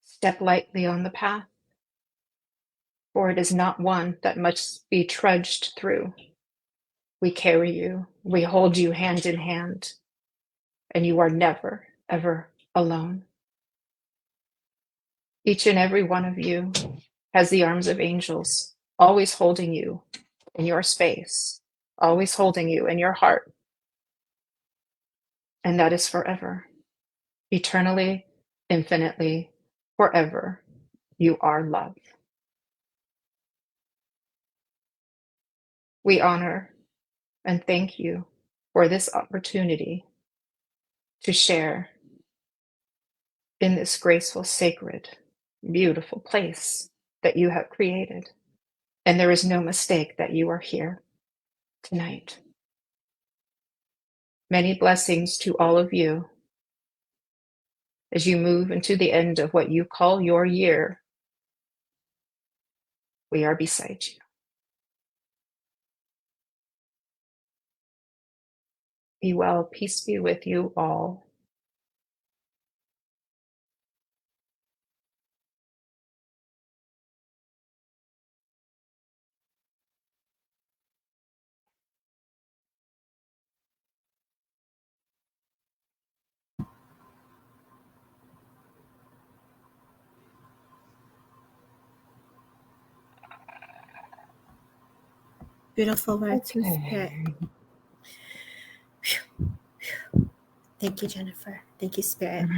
step lightly on the path, for it is not one that must be trudged through. We carry you, we hold you hand in hand, and you are never, ever alone. Each and every one of you has the arms of angels, always holding you in your space, always holding you in your heart. And that is forever, eternally, infinitely, forever. You are love. We honor and thank you for this opportunity to share in this graceful, sacred, beautiful place that you have created. And there is no mistake that you are here tonight. Many blessings to all of you as you move into the end of what you call your year. We are beside you. Be well. Peace be with you all. Beautiful words from Spirit. Thank you, Jennifer. Thank you, Spirit.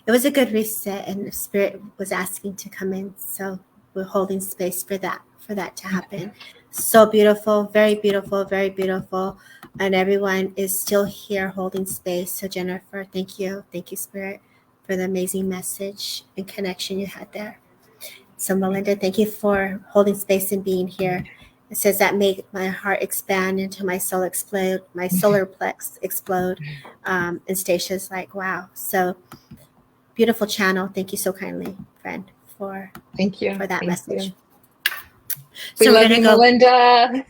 It was a good reset, and Spirit was asking to come in, so we're holding space for that to happen. So beautiful, very beautiful, very beautiful, and everyone is still here holding space. So Jennifer, thank you, Spirit, for the amazing message and connection you had there. So Melinda, thank you for holding space and being here. It says that made my heart expand into my soul explode, my solar plex explode. And Stacya's like, wow. So beautiful channel. Thank you so kindly, friend, for that message. You. We love you, Melinda.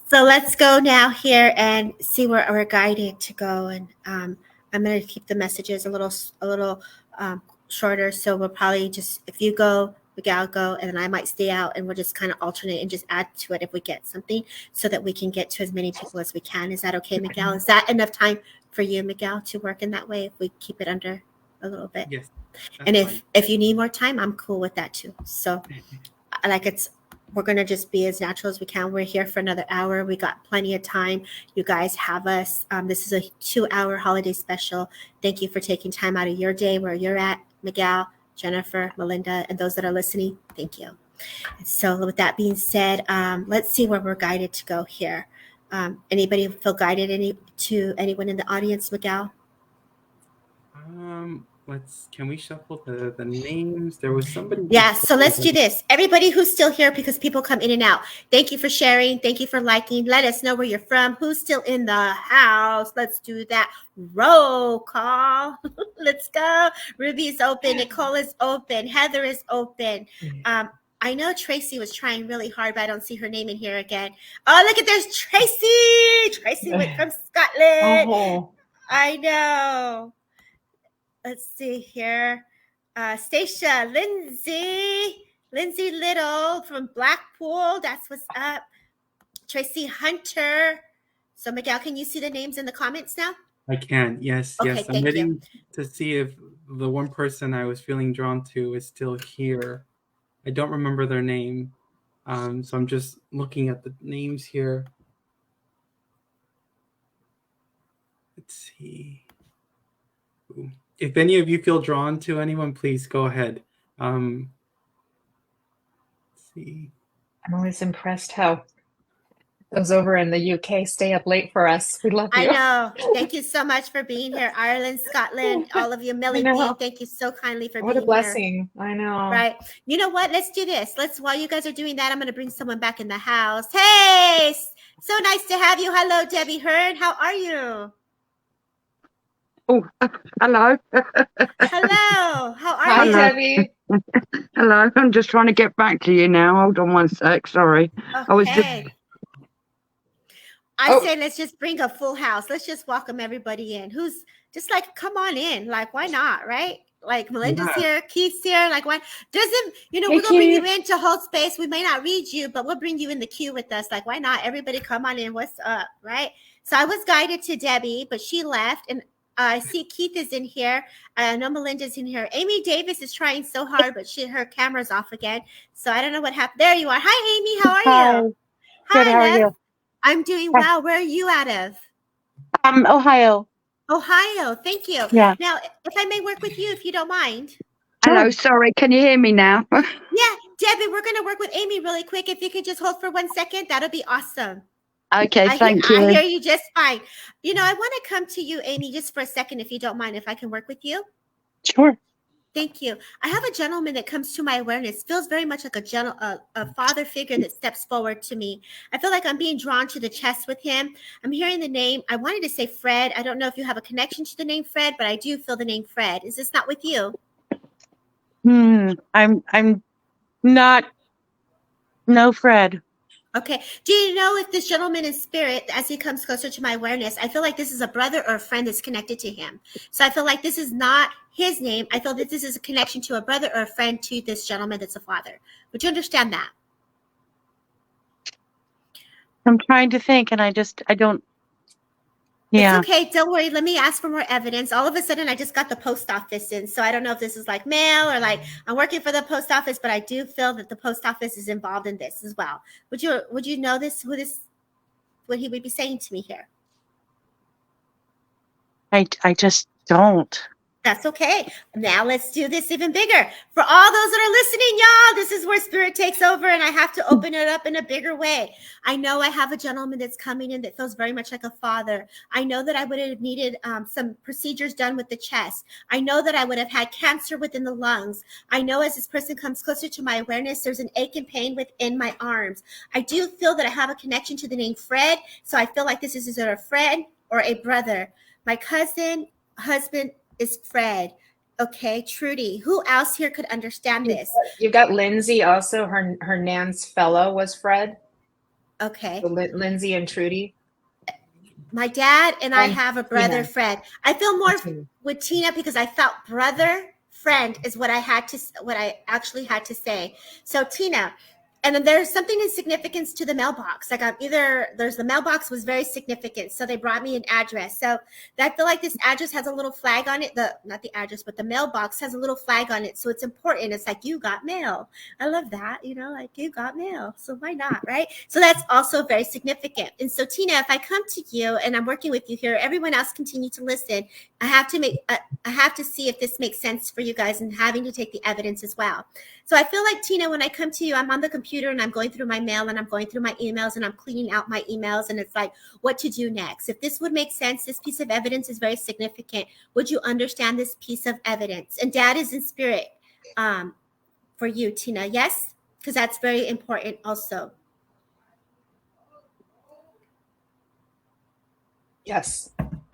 So let's go now here and see where we're guided to go. And I'm going to keep the messages a little shorter. So we'll probably just, if you go, Miguel go, and then I might stay out, and we'll just kind of alternate and just add to it if we get something, so that we can get to as many people as we can. Is that okay, Miguel? Is that enough time for you, Miguel, to work in that way if we keep it under a little bit? Yes. And if you need more time, I'm cool with that too. So we're going to just be as natural as we can. We're here for another hour. We got plenty of time. You guys have us. This is a 2-hour holiday special. Thank you for taking time out of your day where you're at, Miguel, Jennifer, Melinda, and those that are listening. Thank you. So with that being said, let's see where we're guided to go here. Anybody feel guided to anyone in the audience, Miguel? Can we shuffle the names? There was somebody. Yeah, so let's do this. Everybody who's still here, because people come in and out, thank you for sharing. Thank you for liking. Let us know where you're from. Who's still in the house? Let's do that. Roll call. Let's go. Ruby is open. Nicole is open. Heather is open. I know Tracy was trying really hard, but I don't see her name in here again. Oh, look at, there's Tracy. Tracy went from Scotland. Oh. I know. Let's see here. Stacya, Lindsay Little from Blackpool. That's what's up. Tracy Hunter. So Miguel, can you see the names in the comments now? I can. Yes. Okay, yes. I'm thank waiting you. to see if the one person I was feeling drawn to is still here. I don't remember their name. So I'm just looking at the names here. Let's see. If any of you feel drawn to anyone, please go ahead. Let's see. I'm always impressed how those over in the UK stay up late for us. We love you. I know. Thank you so much for being here. Ireland, Scotland, all of you. Millie B, thank you so kindly for being here. What a blessing. I know. Right. You know what? Let's do this. While you guys are doing that, I'm going to bring someone back in the house. Hey, so nice to have you. Hello, Debbie Hearn. How are you? Oh, hello. Hello. How are Hi, you? Debbie. Hello, I'm just trying to get back to you now. Hold on one sec. Sorry. I was just. Okay. I say let's just bring a full house. Let's just welcome everybody in. Who's just like, come on in. Like, why not? Right? Like Melinda's here, Keith's here. Like, why doesn't Hey, we're gonna bring you Keith. in to hold space. We may not read you, but we'll bring you in the queue with us. Like, why not? Everybody come on in. What's up? Right? So I was guided to Debbie, but she left. And I see Keith is in here. I know Melinda's in here. Amy Davis is trying so hard, but her camera's off again. So I don't know what happened. There you are. Hi, Amy. How are you? Good, how are love. you? I'm doing well. Where are you out of? Ohio. Ohio. Thank you. Yeah. Now, if I may work with you, if you don't mind. Hello, sorry. Can you hear me now? Yeah, Debbie, we're going to work with Amy really quick. If you could just hold for 1 second, that'll be awesome. Okay, thank you. I hear you just fine. I want to come to you, Amy, just for a second, if you don't mind, if I can work with you. Sure. Thank you. I have a gentleman that comes to my awareness, feels very much like a father figure that steps forward to me. I feel like I'm being drawn to the chest with him. I'm hearing the name. I wanted to say Fred. I don't know if you have a connection to the name Fred, but I do feel the name Fred. Is this not with you? I'm not. No, Fred. Okay. Do you know if this gentleman in spirit, as he comes closer to my awareness, I feel like this is a brother or a friend that's connected to him. So I feel like this is not his name. I feel that this is a connection to a brother or a friend to this gentleman that's a father. Would you understand that? I'm trying to think, and I don't. Yeah. It's okay. Don't worry. Let me ask for more evidence. All of a sudden, I just got the post office in. So I don't know if this is like mail or like I'm working for the post office, but I do feel that the post office is involved in this as well. Would you know this? What he would be saying to me here? I just don't. That's okay. Now let's do this even bigger. For all those that are listening, y'all, this is where spirit takes over and I have to open it up in a bigger way. I know I have a gentleman that's coming in that feels very much like a father. I know that I would have needed some procedures done with the chest. I know that I would have had cancer within the lungs. I know as this person comes closer to my awareness, there's an ache and pain within my arms. I do feel that I have a connection to the name Fred. So I feel like this is either a friend or a brother. My cousin, husband, is Fred. Okay, Trudy. Who else here could understand this? You've got Lindsay also. Her Nan's fellow was Fred. Okay. So Lindsay and Trudy. My dad and I have a brother, Tina. Fred. I feel more with Tina because I felt brother, friend is what I actually had to say. So Tina, and then there's something in significance to the mailbox. Like the mailbox was very significant. So they brought me an address. So I feel like this address has a little flag on it. Not the address, but the mailbox has a little flag on it. So it's important. It's like, you got mail. I love that. Like you got mail. So why not? Right. So that's also very significant. And so Tina, if I come to you and I'm working with you here, everyone else continue to listen. I have to see if this makes sense for you guys and having to take the evidence as well. So I feel like, Tina, when I come to you, I'm on the computer and I'm going through my mail and I'm going through my emails and I'm cleaning out my emails and it's like, what to do next? If this would make sense, this piece of evidence is very significant. Would you understand this piece of evidence? And Dad is in spirit for you, Tina. Yes? Because that's very important also. Yes.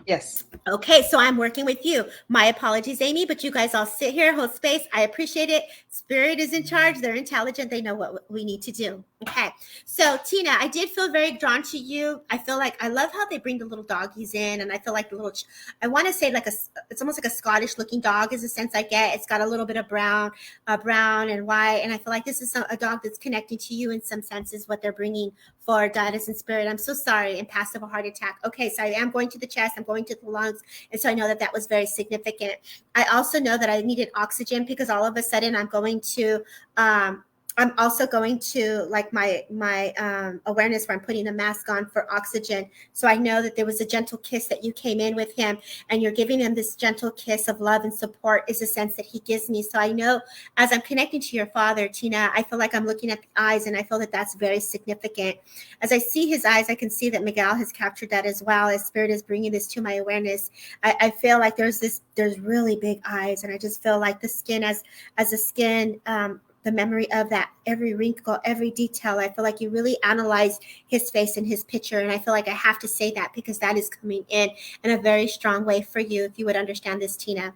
Yes. Okay, so I'm working with you. My apologies, Amy, but you guys all sit here, hold space. I appreciate it. Spirit is in charge. They're intelligent. They know what we need to do. Okay, so Tina, I did feel very drawn to you. I feel like I love how they bring the little doggies in, and I feel like I want to say it's almost like a Scottish looking dog is the sense I get. It's got a little bit of brown and white, and I feel like this is a dog that's connecting to you in some senses, what they're bringing for guidance and spirit. I'm so sorry, and passive a heart attack. Okay, so I am going to the chest, I'm going to the lungs, and so I know that was very significant. I also know that I needed oxygen because all of a sudden I'm also going to like my awareness where I'm putting a mask on for oxygen. So I know that there was a gentle kiss that you came in with him and you're giving him this gentle kiss of love and support is a sense that he gives me. So I know as I'm connecting to your father, Tina, I feel like I'm looking at the eyes and I feel that that's very significant. As I see his eyes, I can see that Miguel has captured that as well. As spirit is bringing this to my awareness, I feel like there's really big eyes and I just feel like the skin as a skin, the memory of that, every wrinkle, every detail. I feel like you really analyze his face and his picture. And I feel like I have to say that because that is coming in a very strong way for you, if you would understand this, Tina.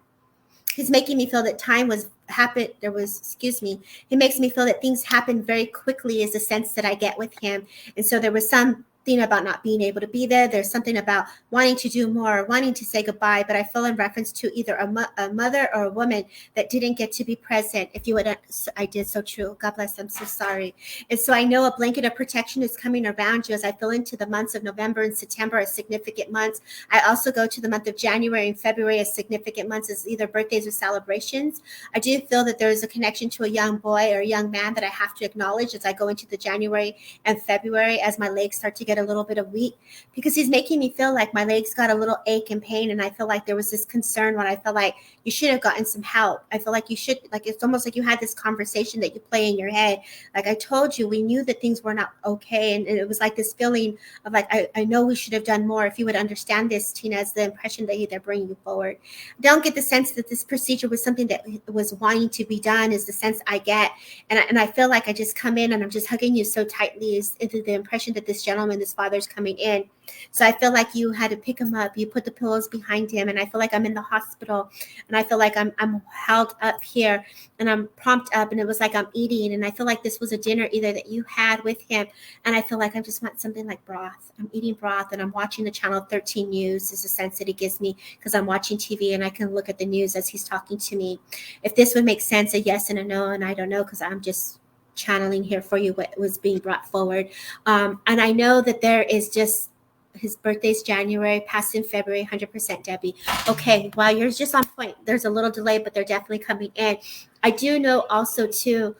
he's making me feel that time was happened. He makes me feel that things happen very quickly, is the sense that I get with him. And so there was something about not being able to be there. There's something about wanting to do more, wanting to say goodbye, but I feel in reference to either a mother or a woman that didn't get to be present. If you would, I did so true. God bless. I'm so sorry. And so I know a blanket of protection is coming around you as I feel into the months of November and September as significant months. I also go to the month of January and February as significant months, as either birthdays or celebrations. I do feel that there is a connection to a young boy or a young man that I have to acknowledge as I go into the January and February, as my legs start to get a little bit of weak, because he's making me feel like my legs got a little ache and pain. And I feel like there was this concern when I felt like you should have gotten some help. I feel like you should, like, it's almost like you had this conversation that you play in your head. Like, I told you, we knew that things were not okay. And it was like this feeling of like, I know we should have done more. If you would understand this, Tina, as the impression that they're bringing you forward. I don't get the sense that this procedure was something that was wanting to be done, is the sense I get. And I feel like I just come in and I'm just hugging you so tightly, is the impression that this gentleman, this father's coming in. So I feel like you had to pick him up. You put the pillows behind him. And I feel like I'm in the hospital. And I feel like I'm held up here and I'm propped up. And it was like I'm eating. And I feel like this was a dinner either that you had with him. And I feel like I just want something like broth. I'm eating broth and I'm watching the channel 13 news, is the sense that it gives me, because I'm watching TV and I can look at the news as he's talking to me. If this would make sense, a yes and a no, and I don't know, because I'm just channeling here for you what was being brought forward. And I know that there is just, his birthday's January, passed in February, 100% Debbie. Okay, well, you're just on point. There's a little delay, but they're definitely coming in. I do know also too,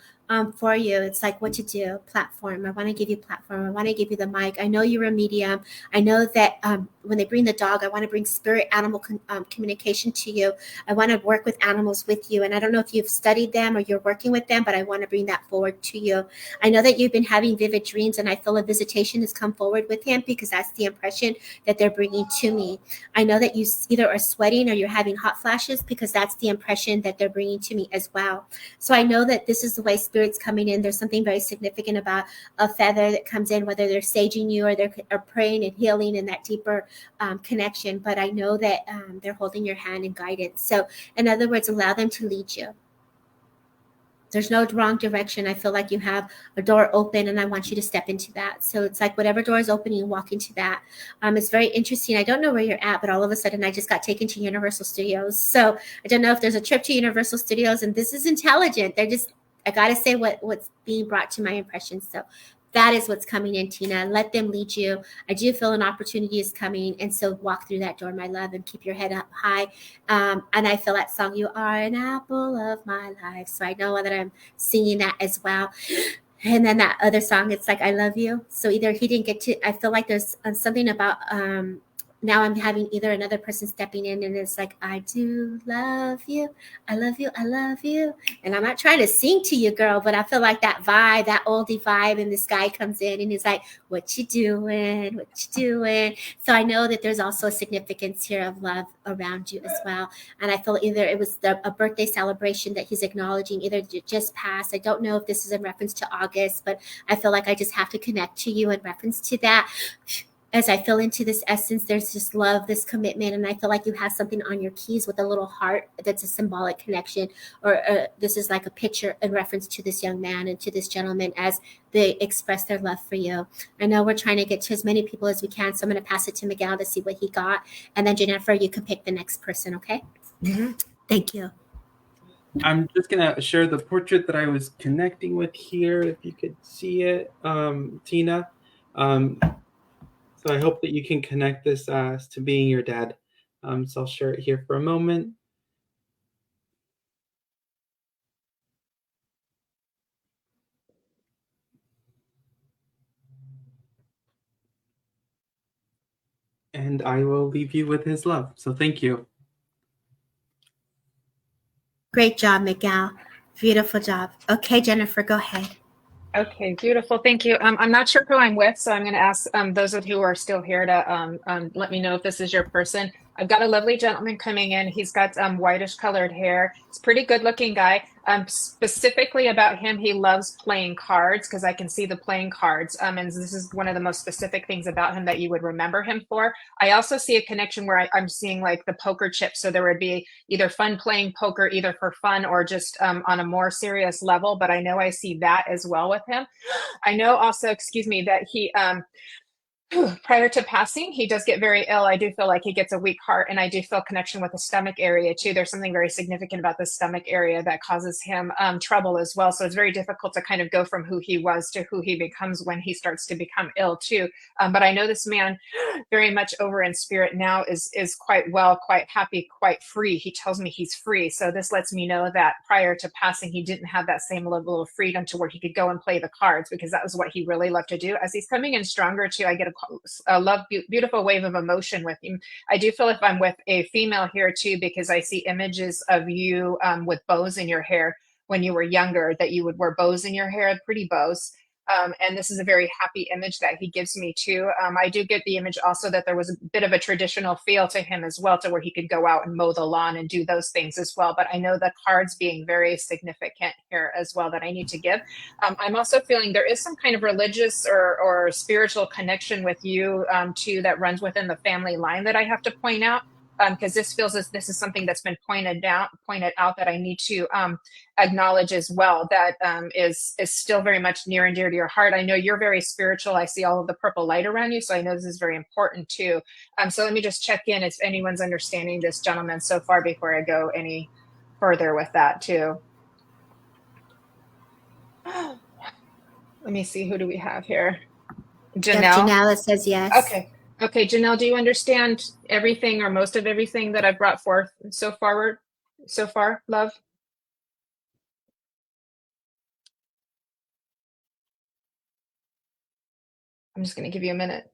for you, it's like what to do. Platform. I want to give you platform. I want to give you the mic. I know you're a medium. I know that when they bring the dog, I want to bring spirit animal communication to you. I want to work with animals with you. And I don't know if you've studied them or you're working with them, but I want to bring that forward to you. I know that you've been having vivid dreams, and I feel a visitation has come forward with him, because that's the impression that they're bringing to me. I know that you either are sweating or you're having hot flashes, because that's the impression that they're bringing to me as well. So I know that this is the way spirit's coming in. There's something very significant about a feather that comes in, whether they're saging you or they're praying and healing in that deeper connection. But I know that they're holding your hand in guidance. So in other words, allow them to lead you. There's no wrong direction. I feel like you have a door open and I want you to step into that. So it's like whatever door is open, you walk into that. It's very interesting. I don't know where you're at, but all of a sudden I just got taken to Universal Studios. So I don't know if there's a trip to Universal Studios, and this is intelligent. They're just, I got to say what's being brought to my impressions. So that is what's coming in, Tina. Let them lead you. I do feel an opportunity is coming. And so walk through that door, my love, and keep your head up high. And I feel that song, You Are an Apple of My Life. So I know that I'm singing that as well. And then that other song, it's like, I Love You. So either he didn't get to, I feel like there's something about, now I'm having either another person stepping in and it's like, I do love you. I love you. I love you. And I'm not trying to sing to you, girl, but I feel like that vibe, that oldie vibe. And this guy comes in and he's like, what you doing? What you doing? So I know that there's also a significance here of love around you as well. And I feel either it was a birthday celebration that he's acknowledging, either just passed. I don't know if this is in reference to August, but I feel like I just have to connect to you in reference to that. As I feel into this essence, there's just love, this commitment, and I feel like you have something on your keys with a little heart that's a symbolic connection, or this is like a picture in reference to this young man and to this gentleman as they express their love for you. I know we're trying to get to as many people as we can, so I'm going to pass it to Miguel to see what he got, and then Jennifer, you can pick the next person, okay? Mm-hmm. Thank you. I'm just going to share the portrait that I was connecting with here, if you could see it, Tina. So I hope that you can connect this to being your dad. So I'll share it here for a moment. And I will leave you with his love. So thank you. Great job, Miguel. Beautiful job. Okay, Jennifer, go ahead. Okay, beautiful. Thank you. I'm not sure who I'm with, so I'm going to ask those of you who are still here to let me know if this is your person. I've got a lovely gentleman coming in. He's got whitish colored hair. He's a pretty good looking guy. Specifically about him, he loves playing cards because I can see the playing cards. And this is one of the most specific things about him that you would remember him for. I also see a connection where I'm seeing like the poker chips. So there would be either fun playing poker, either for fun or just on a more serious level. But I know I see that as well with him. I know also, excuse me, that he prior to passing, he does get very ill. I do feel like he gets a weak heart, and I do feel connection with the stomach area too. There's something very significant about the stomach area that causes him trouble as well. So it's very difficult to kind of go from who he was to who he becomes when he starts to become ill too. But I know this man very much over in spirit now is quite well, quite happy, quite free. He tells me he's free. So this lets me know that prior to passing, he didn't have that same level of freedom to where he could go and play the cards, because that was what he really loved to do. As he's coming in stronger too, I get a beautiful wave of emotion with him. I do feel if I'm with a female here too, because I see images of you with bows in your hair when you were younger, that you would wear bows in your hair, pretty bows. And this is a very happy image that he gives me too. I do get the image also that there was a bit of a traditional feel to him as well, to where he could go out and mow the lawn and do those things as well. But I know the cards being very significant here as well that I need to give. I'm also feeling there is some kind of religious or spiritual connection with you too that runs within the family line that I have to point out. Because this feels as this is something that's been pointed out that I need to acknowledge as well, that is still very much near and dear to your heart. I know you're very spiritual. I see all of the purple light around you, so I know this is very important too. So let me just check in if anyone's understanding this gentleman so far before I go any further with that too. Let me see, who do we have here? Janelle? Yep, Janelle says yes. Okay, Janelle, do you understand everything or most of everything that I've brought forth so far, love? I'm just going to give you a minute.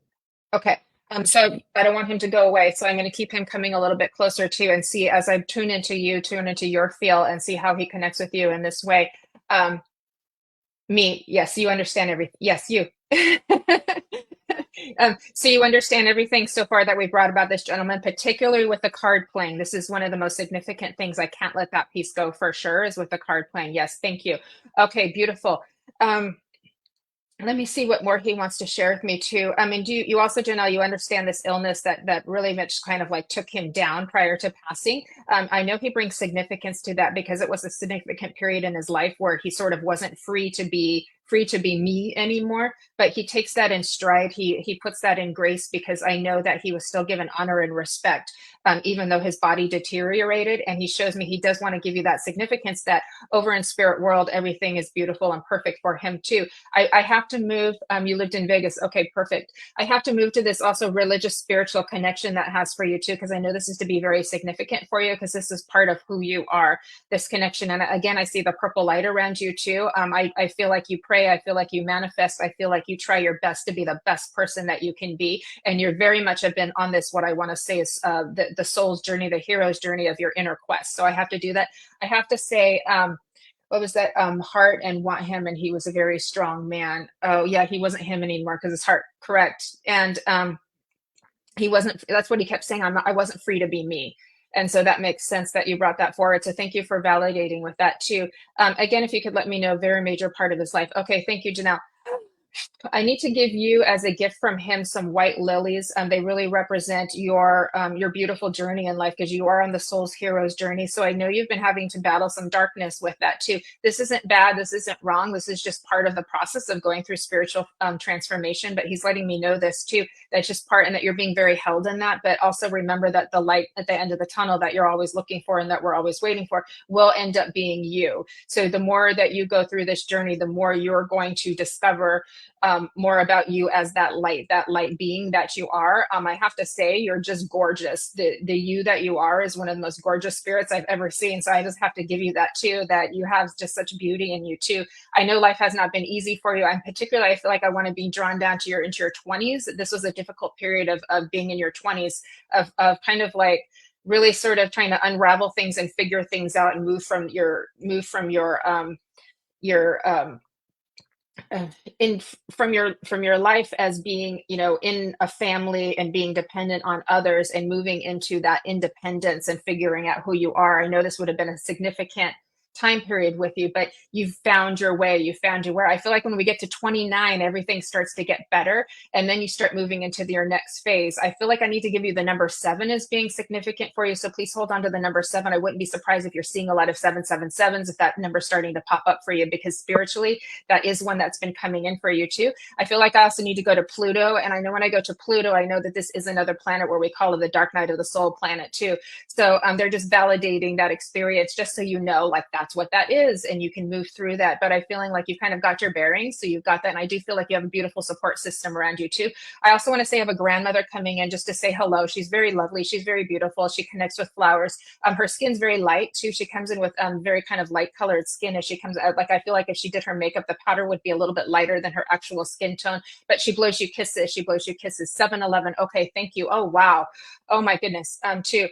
Okay. So I don't want him to go away. So I'm going to keep him coming a little bit closer to and see as I tune into your feel and see how he connects with you in this way. Me, yes, you understand everything. Yes, you. So you understand everything so far that we brought about this gentleman, particularly with the card playing. This is one of the most significant things. I can't let that piece go for sure, is with the card playing. Yes, thank you. Okay, beautiful. Let me see what more he wants to share with me too. I mean, do you also, Janelle, you understand this illness that really much kind of like took him down prior to passing? I know he brings significance to that because it was a significant period in his life where he sort of wasn't free to be me anymore, but he takes that in stride. He puts that in grace, because I know that he was still given honor and respect, even though his body deteriorated. And he shows me he does want to give you that significance that over in spirit world, everything is beautiful and perfect for him too. I have to move. You lived in Vegas. Okay, perfect. I have to move to this also religious spiritual connection that has for you too, because I know this is to be very significant for you, because this is part of who you are, this connection. And again, I see the purple light around you too. I feel like you pray. I feel like you manifest. I feel like you try your best to be the best person that you can be. And you're very much have been on this, what I want to say is the soul's journey, the hero's journey of your inner quest. So I have to do that. I have to say, what was that? Heart and want him. And he was a very strong man. Oh yeah. He wasn't him anymore because his heart, correct. And he wasn't, that's what he kept saying. I wasn't free to be me. And so that makes sense that you brought that forward. So thank you for validating with that too. Again, if you could let me know, very major part of his life. Okay. Thank you, Janelle. I need to give you as a gift from him some white lilies. They really represent your beautiful journey in life, because you are on the soul's hero's journey. So I know you've been having to battle some darkness with that too. This isn't bad. This isn't wrong. This is just part of the process of going through spiritual transformation. But he's letting me know this too. That's just part, and that you're being very held in that. But also remember that the light at the end of the tunnel that you're always looking for and that we're always waiting for will end up being you. So the more that you go through this journey, the more you're going to discover more about you as that light being that you are. I have to say, you're just gorgeous. The you that you are is one of the most gorgeous spirits I've ever seen. So I just have to give you that too, that you have just such beauty in you too. I know life has not been easy for you. I'm particularly, I feel like I want to be drawn down to into your 20s. This was a difficult period of being in your 20s, of kind of like really sort of trying to unravel things and figure things out and move from your in from your life as being, in a family and being dependent on others and moving into that independence and figuring out who you are. I know this would have been a significant time period with you, but you've found your way, you found your where. I feel like when we get to 29, everything starts to get better, and then you start moving into your next phase. I feel like I need to give you the number 7 as being significant for you, so please hold on to the number 7. I wouldn't be surprised if you're seeing a lot of 777s, if that number's starting to pop up for you, because spiritually that is one that's been coming in for you too. I feel like I also need to go to Pluto, and I know when I go to Pluto, I know that this is another planet where we call it the dark night of the soul planet too. So they're just validating that experience, just so you know, like, that's what that is, and you can move through that. But I'm feeling like you've kind of got your bearings, so you've got that, and I do feel like you have a beautiful support system around you too. I also want to say I have a grandmother coming in just to say hello. She's very lovely. She's very beautiful. She connects with flowers. Her skin's very light too. She comes in with very kind of light colored skin as she comes out. Like, I feel like if she did her makeup, the powder would be a little bit lighter than her actual skin tone, but she blows you kisses. She blows you kisses. 7-Eleven. Okay. Thank you. Oh, wow. Oh my goodness. Too.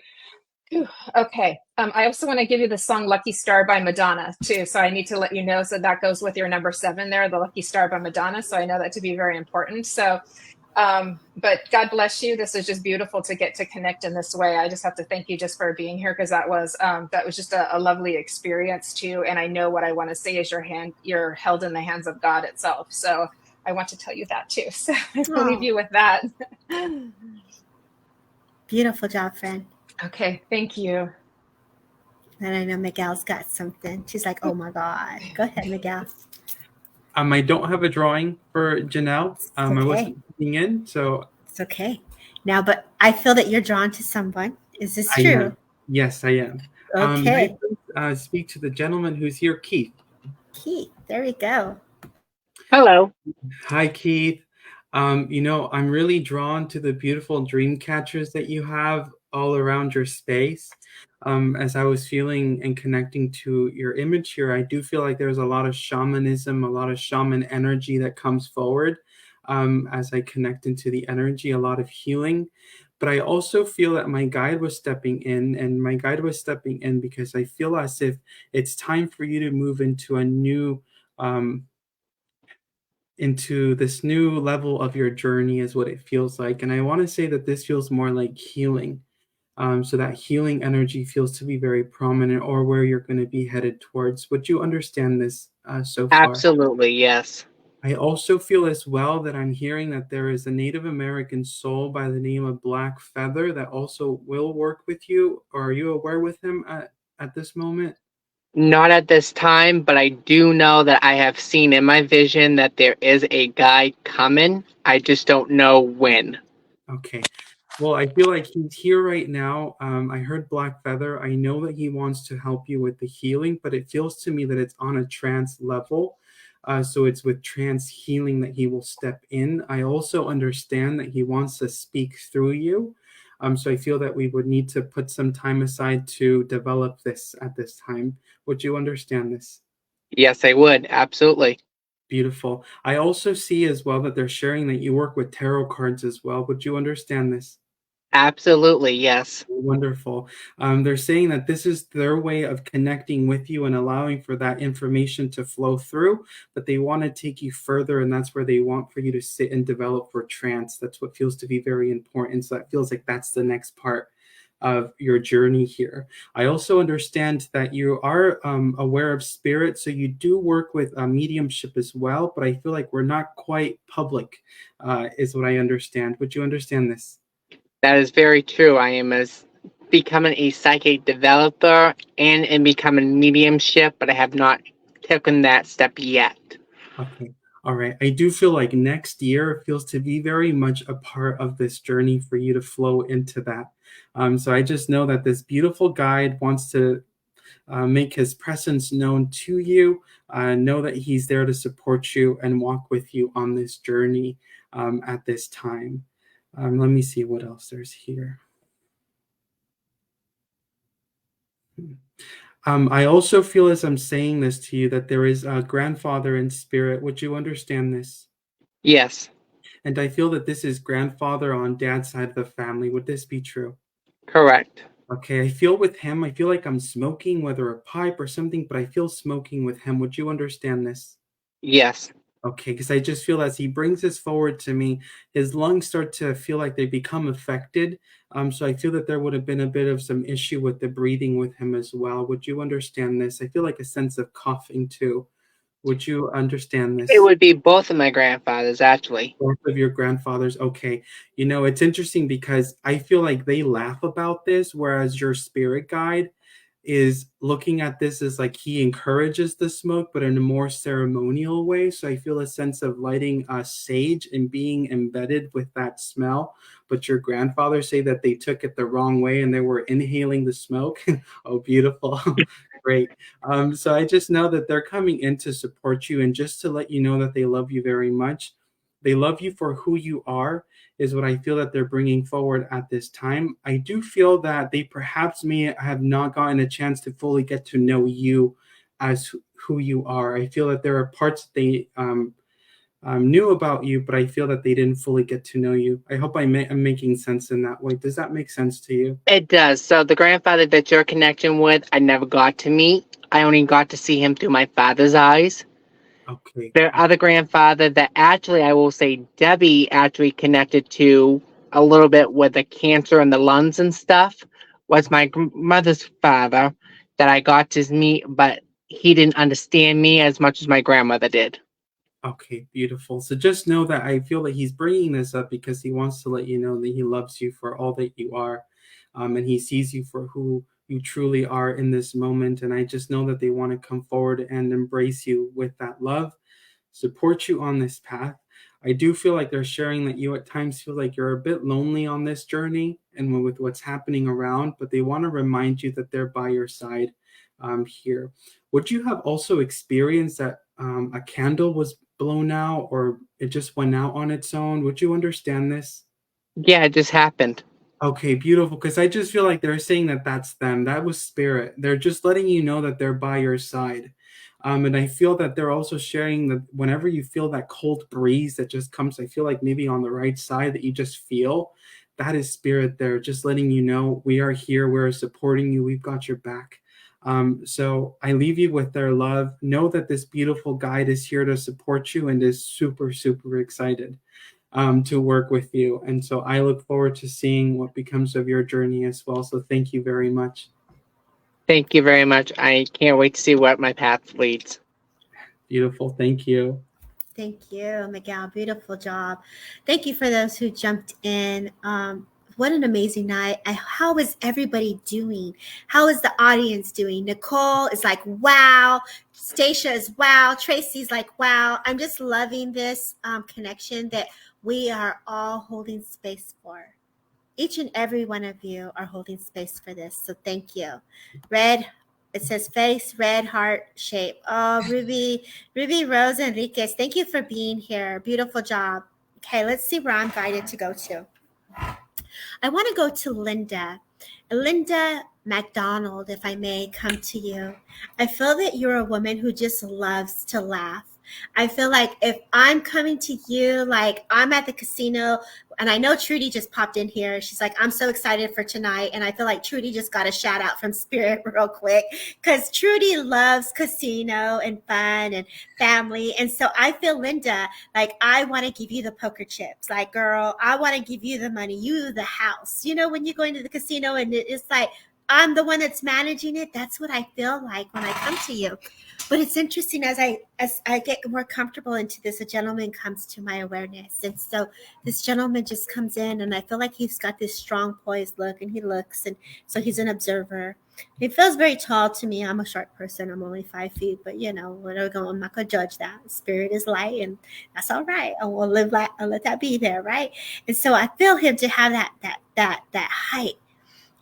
Whew, okay. I also want to give you the song Lucky Star by Madonna too. So I need to let you know, so that goes with your number 7 there, the Lucky Star by Madonna. So I know that to be very important. So, but God bless you. This is just beautiful to get to connect in this way. I just have to thank you just for being here, because that was just a lovely experience too. And I know what I want to say is you're held in the hands of God itself. So I want to tell you that too. So I will leave you with that. Beautiful job, friend. Okay, thank you. And I know Miguel's got something. She's like, oh my God. Go ahead, Miguel. I don't have a drawing for Janelle. I wasn't looking in, so it's okay. Now, but I feel that you're drawn to someone. Is this true? Yes, I am. Okay. Speak to the gentleman who's here, Keith. Keith, there we go. Hello. Hi, Keith. I'm really drawn to the beautiful dream catchers that you have all around your space. As I was feeling and connecting to your image here, I do feel like there's a lot of shamanism, a lot of shaman energy that comes forward as I connect into the energy, a lot of healing. But I also feel that my guide was stepping in, and my guide was stepping in because I feel as if it's time for you to move into a new into this new level of your journey is what it feels like. And I want to say that this feels more like healing. So that healing energy feels to be very prominent, or where you're going to be headed towards. Would you understand this so far? Absolutely, yes. I also feel as well that I'm hearing that there is a Native American soul by the name of Black Feather that also will work with you. Or are you aware with him at this moment? Not at this time, but I do know that I have seen in my vision that there is a guy coming. I just don't know when. Okay. Well, I feel like he's here right now. I heard Black Feather. I know that he wants to help you with the healing, but it feels to me that it's on a trance level. So it's with trance healing that he will step in. I also understand that he wants to speak through you. So I feel that we would need to put some time aside to develop this at this time. Would you understand this? Yes, I would. Absolutely. Beautiful. I also see as well that they're sharing that you work with tarot cards as well. Would you understand this? Absolutely, yes. Wonderful. They're saying that this is their way of connecting with you and allowing for that information to flow through, but they want to take you further, and that's where they want for you to sit and develop for trance. That's what feels to be very important. So that feels like that's the next part of your journey here. I also understand that you are aware of spirit, so you do work with mediumship as well, but I feel like we're not quite public, is what I understand. Would you understand this? That is very true. I am becoming a psychic developer and becoming mediumship, but I have not taken that step yet. Okay. All right. I do feel like next year feels to be very much a part of this journey for you to flow into that. So I just know that this beautiful guide wants to make his presence known to you. Know that he's there to support you and walk with you on this journey at this time. Let me see what else there's here. I also feel as I'm saying this to you that there is a grandfather in spirit. Would you understand this? Yes. And I feel that this is grandfather on dad's side of the family. Would this be true? Correct. Okay, I feel with him, I feel like I'm smoking, whether a pipe or something, but I feel smoking with him. Would you understand this? Yes. Okay, because I just feel as he brings this forward to me, his lungs start to feel like they become affected. So I feel that there would have been a bit of some issue with the breathing with him as well. Would you understand this? I feel like a sense of coughing too. Would you understand It this? would be both of my grandfathers, actually. Both of your grandfathers. Okay. It's interesting because I feel like they laugh about this, whereas your spirit guide is looking at this as like he encourages the smoke, but in a more ceremonial way. So I feel a sense of lighting a sage and being embedded with that smell. But your grandfathers say that they took it the wrong way and they were inhaling the smoke. Oh, beautiful. Great. So I just know that they're coming in to support you and just to let you know that they love you very much. They love you for who you are, is what I feel that they're bringing forward at this time. I do feel that they perhaps may have not gotten a chance to fully get to know you as who you are. I feel that there are parts that they knew about you, but I feel that they didn't fully get to know you. I hope I'm making sense in that way. Does that make sense to you? It does. So the grandfather that you're connection with, I never got to meet. I only got to see him through my father's eyes. Okay. Their other grandfather that actually, I will say, Debbie actually connected to a little bit with the cancer in the lungs and stuff was my mother's father that I got to meet, but he didn't understand me as much as my grandmother did. Okay, beautiful. So just know that I feel that he's bringing this up because he wants to let you know that he loves you for all that you are, and he sees you for who you truly are in this moment. And I just know that they want to come forward and embrace you with that love, support you on this path. I do feel like they're sharing that you at times feel like you're a bit lonely on this journey and with what's happening around, but they want to remind you that they're by your side here. Would you have also experienced that a candle was blown out or it just went out on its own? Would you understand this? Yeah, it just happened. Okay, beautiful. Because I just feel like they're saying that that's them. That was spirit. They're just letting you know that they're by your side. And I feel that they're also sharing that whenever you feel that cold breeze that just comes, I feel like maybe on the right side that you just feel, that is spirit there, just letting you know we are here, we're supporting you, we've got your back. So I leave you with their love. Know that this beautiful guide is here to support you and is super, super excited to work with you. And so I look forward to seeing what becomes of your journey as well. So thank you very much. Thank you very much. I can't wait to see what my path leads. Beautiful. Thank you. Thank you, Miguel. Beautiful job. Thank you for those who jumped in. What an amazing night. How is everybody doing? How is the audience doing? Nicole is like, wow. Stacia is wow. Tracy's like, wow. I'm just loving this connection that we are all holding space for. Each and every one of you are holding space for this. So thank you. Red, it says face, red heart shape. Oh, Ruby Rose Enriquez, thank you for being here. Beautiful job. Okay, let's see where I'm guided to go to. I want to go to Linda. Linda McDonald, if I may come to you. I feel that you're a woman who just loves to laugh. I feel like if I'm coming to you, like I'm at the casino, and I know Trudy just popped in here. She's like, I'm so excited for tonight. And I feel like Trudy just got a shout out from Spirit real quick because Trudy loves casino and fun and family. And so I feel, Linda, like I want to give you the poker chips. Like, girl, I want to give you the money, you the house. You know, when you go into the casino and it's like, I'm the one that's managing it. That's what I feel like when I come to you. But it's interesting as I get more comfortable into this, a gentleman comes to my awareness. And so this gentleman just comes in and I feel like he's got this strong poised look and he looks. And so he's an observer. He feels very tall to me. I'm a short person. I'm only 5 feet, but I'm not going to judge that. Spirit is light and that's all right. I will live like, I'll let that be there. Right. And so I feel him to have that height.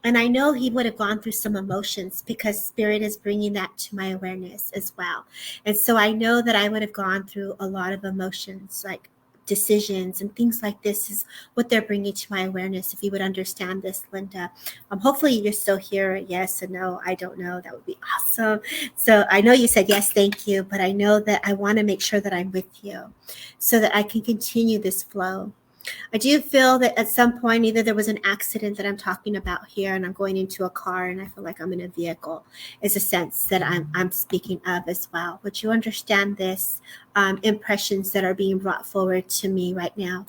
And I know he would have gone through some emotions because Spirit is bringing that to my awareness as well. And so I know that I would have gone through a lot of emotions, like decisions and things like this is what they're bringing to my awareness. If you would understand this, Linda. Hopefully you're still here. Yes and no, I don't know. That would be awesome. So I know you said yes, thank you. But I know that I want to make sure that I'm with you so that I can continue this flow. I do feel that at some point, either there was an accident that I'm talking about here, and I'm going into a car, and I feel like I'm in a vehicle. Is a sense that I'm speaking of as well. Would you understand this? Impressions that are being brought forward to me right now.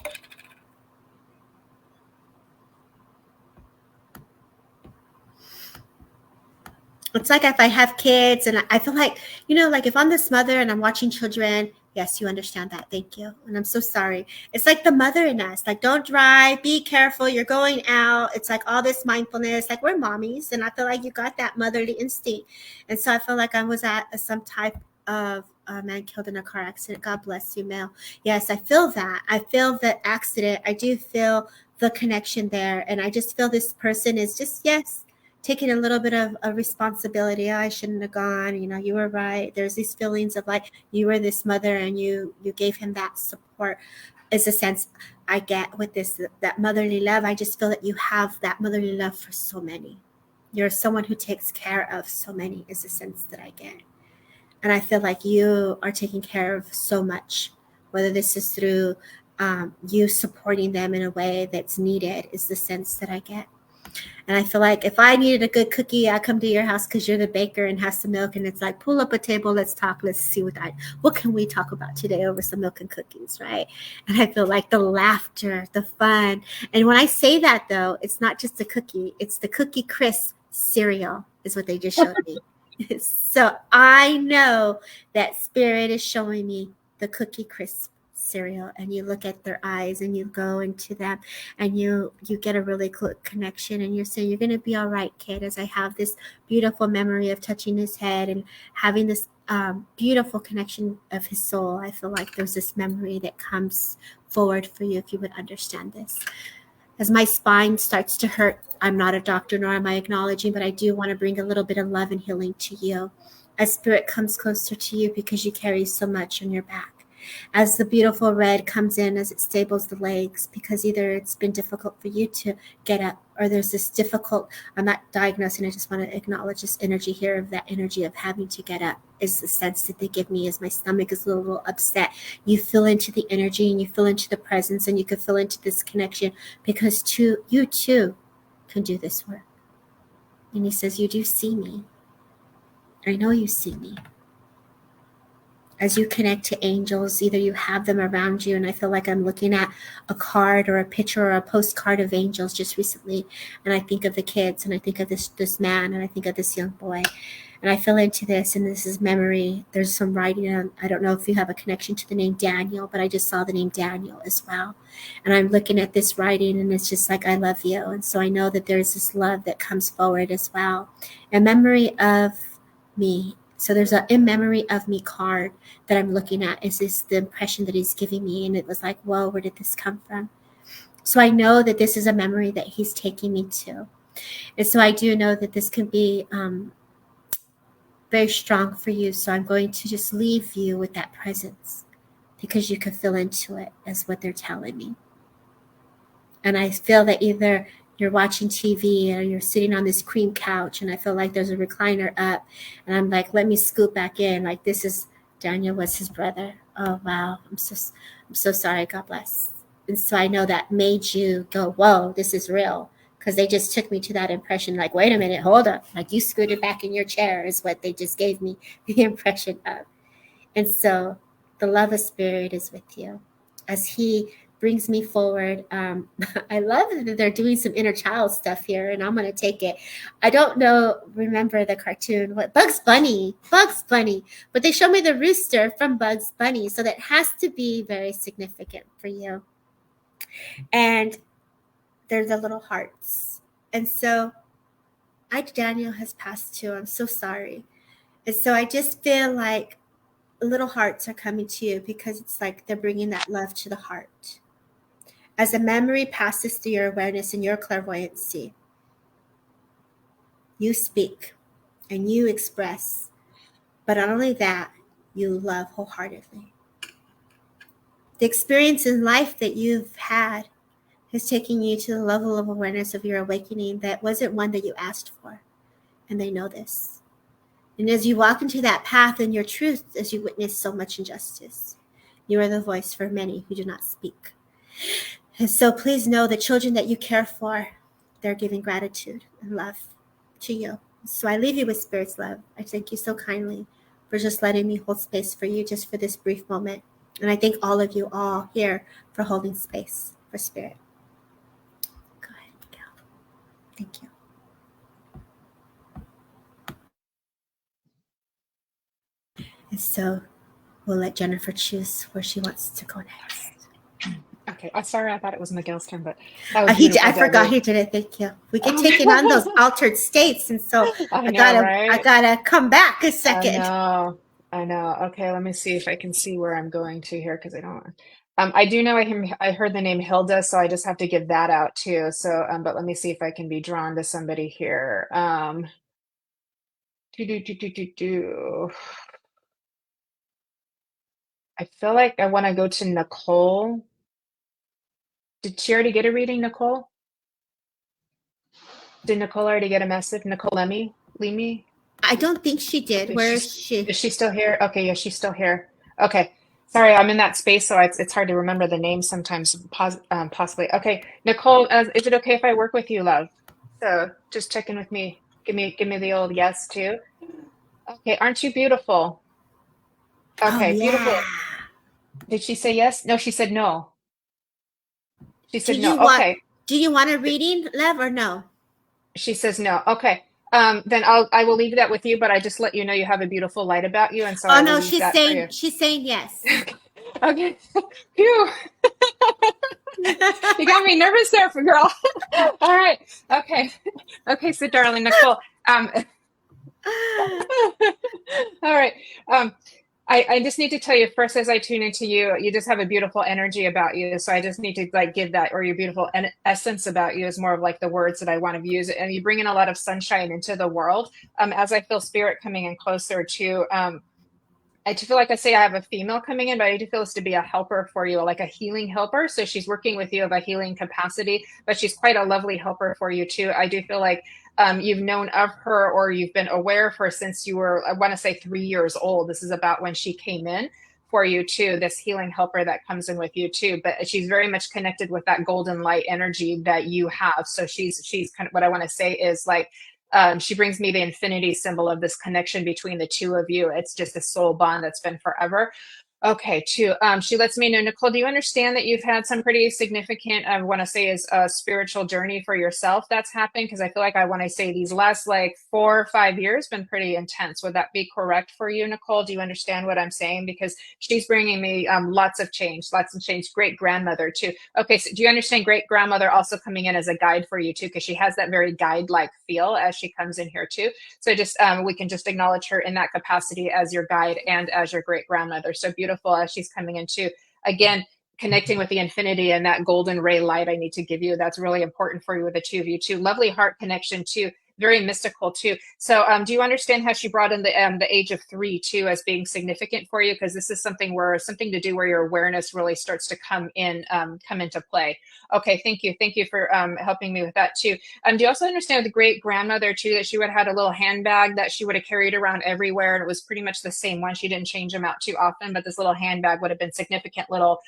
It's like if I have kids and I feel like, like if I'm this mother and I'm watching children, yes, you understand that. Thank you. And I'm so sorry. It's like the mother in us, like, don't drive, be careful, you're going out. It's like all this mindfulness, like we're mommies. And I feel like you got that motherly instinct. And so I feel like I was at some type of man killed in a car accident. God bless you, Mel. Yes, I feel that. I feel the accident. I do feel the connection there. And I just feel this person is just, yes, taking a little bit of a responsibility. Oh, I shouldn't have gone. You were right. There's these feelings of like you were this mother and you gave him that support. Is a sense I get with this, that motherly love. I just feel that you have that motherly love for so many. You're someone who takes care of so many, is a sense that I get. And I feel like you are taking care of so much, whether this is through you supporting them in a way that's needed, is the sense that I get. And I feel like if I needed a good cookie, I come to your house because you're the baker and have some milk. And it's like, pull up a table, let's talk, let's see what can we talk about today over some milk and cookies, right? And I feel like the laughter, the fun. And when I say that, though, it's not just a cookie. It's the Cookie Crisp cereal is what they just showed me. So I know that Spirit is showing me the Cookie Crisp cereal, and you look at their eyes and you go into them and you get a really quick connection, and you're saying, you're going to be all right, kid. As I have this beautiful memory of touching his head and having this beautiful connection of his soul, I feel like there's this memory that comes forward for you, if you would understand this. As my spine starts to hurt, I'm not a doctor, nor am I acknowledging, but I do want to bring a little bit of love and healing to you as Spirit comes closer to you, because you carry so much on your back. As the beautiful red comes in, as it stables the legs, because either it's been difficult for you to get up, or there's this difficult, I'm not diagnosing, I just want to acknowledge this energy here of that energy of having to get up, is the sense that they give me as my stomach is a little upset. You feel into the energy and you feel into the presence, and you can feel into this connection, because you too can do this work. And he says, you do see me. I know you see me. As you connect to angels, either you have them around you, and I feel like I'm looking at a card or a picture or a postcard of angels just recently, and I think of the kids, and I think of this man, and I think of this young boy, and I feel into this, and this is memory. There's some writing on, I don't know if you have a connection to the name Daniel, but I just saw the name Daniel as well, and I'm looking at this writing, and it's just like, I love you. And so I know that there's this love that comes forward as well, a memory of me. So there's a in memory of me card that I'm looking at. Is this the impression that he's giving me? And it was like, whoa, where did this come from? So I know that this is a memory that he's taking me to. And so I do know that this can be very strong for you. So I'm going to just leave you with that presence, because you can feel into it, as what they're telling me. And I feel that either you're watching TV or you're sitting on this cream couch, and I feel like there's a recliner up, and I'm like, let me scoot back in. Like, this is, Daniel was his brother. Oh, wow. I'm so sorry. God bless. And so I know that made you go, whoa, this is real. Because they just took me to that impression, like, wait a minute, hold up. Like, you scooted back in your chair is what they just gave me the impression of. And so the love of Spirit is with you as he brings me forward. I love that they're doing some inner child stuff here, and I'm going to take it. I don't know, remember the cartoon, what, Bugs Bunny, but they show me the rooster from Bugs Bunny, so that has to be very significant for you. And they're the little hearts. And so Daniel has passed too. I'm so sorry. And so I just feel like little hearts are coming to you, because it's like they're bringing that love to the heart. As a memory passes through your awareness and your clairvoyancy, you speak and you express, but not only that, you love wholeheartedly. The experience in life that you've had has taken you to the level of awareness of your awakening that wasn't one that you asked for, and they know this. And as you walk into that path in your truth, as you witness so much injustice, you are the voice for many who do not speak. And so please know the children that you care for, they're giving gratitude and love to you. So I leave you with Spirit's love. I thank you so kindly for just letting me hold space for you just for this brief moment. And I thank all of you all here for holding space for Spirit. Go ahead, Miguel. Thank you. And so we'll let Jennifer choose where she wants to go next. Okay. Sorry, I thought it was Miguel's turn, but that was I forgot he did it. Thank you. We get taken on those altered states, and so I gotta come back a second. I know. Okay, let me see if I can see where I'm going to here because I don't. I do know I heard the name Hilda, so I just have to give that out too. So, but let me see if I can be drawn to somebody here. I feel like I want to go to Nicole. Did she already get a reading, Nicole? Did Nicole already get a message? Nicole Lemy? I don't think she did. Where is she? Is she still here? Okay, yeah, she's still here. Okay. Sorry, I'm in that space, so it's hard to remember the names sometimes, possibly. Okay, Nicole, is it okay if I work with you, love? So just check in with me. Give me the old yes too. Okay, aren't you beautiful? Okay, yeah. beautiful. Did she say yes? No, she said no. She said no. Okay. Do you want a reading, Lev, or no? She says no. Okay. Then I will leave that with you, but I just let you know you have a beautiful light about you, and so I will use that for you. She's saying yes. Okay. Phew. You got me nervous there, girl. All right. Okay. Okay. So, darling Nicole. All right. I just need to tell you first, as I tune into you, you just have a beautiful energy about you. So I just need to like give that, or your beautiful essence about you is more of like the words that I want to use. And you bring in a lot of sunshine into the world. As I feel spirit coming in closer to, I do feel like I say I have a female coming in, but I do feel this to be a helper for you, like a healing helper. So she's working with you of a healing capacity, but she's quite a lovely helper for you too. I do feel like you've known of her or you've been aware of her since you were, I want to say 3 years old. This is about when she came in for you too, this healing helper that comes in with you too. But she's very much connected with that golden light energy that you have. So she's kind of, what I want to say is like, she brings me the infinity symbol of this connection between the two of you. It's just a soul bond that's been forever. Okay, too. She lets me know, Nicole, do you understand that you've had some pretty significant, I want to say, is a spiritual journey for yourself that's happened? Because I feel like I want to say these last like 4 or 5 years been pretty intense. Would that be correct for you, Nicole? Do you understand what I'm saying? Because she's bringing me lots of change. Great grandmother too. Okay, so do you understand great grandmother also coming in as a guide for you too? Because she has that very guide-like feel as she comes in here too. So just we can just acknowledge her in that capacity as your guide and as your great grandmother. So beautiful as she's coming into, again, connecting with the infinity and that golden ray light I need to give you. That's really important for you with the two of you too. Lovely heart connection too. Very mystical too. So do you understand how she brought in the age of 3 too as being significant for you? Because this is something to do where your awareness really starts to come into play. Okay, thank you for helping me with that too. Do you also understand the great grandmother too, that she would have had a little handbag that she would have carried around everywhere, and it was pretty much the same one. She didn't change them out too often, but this little handbag would have been significant little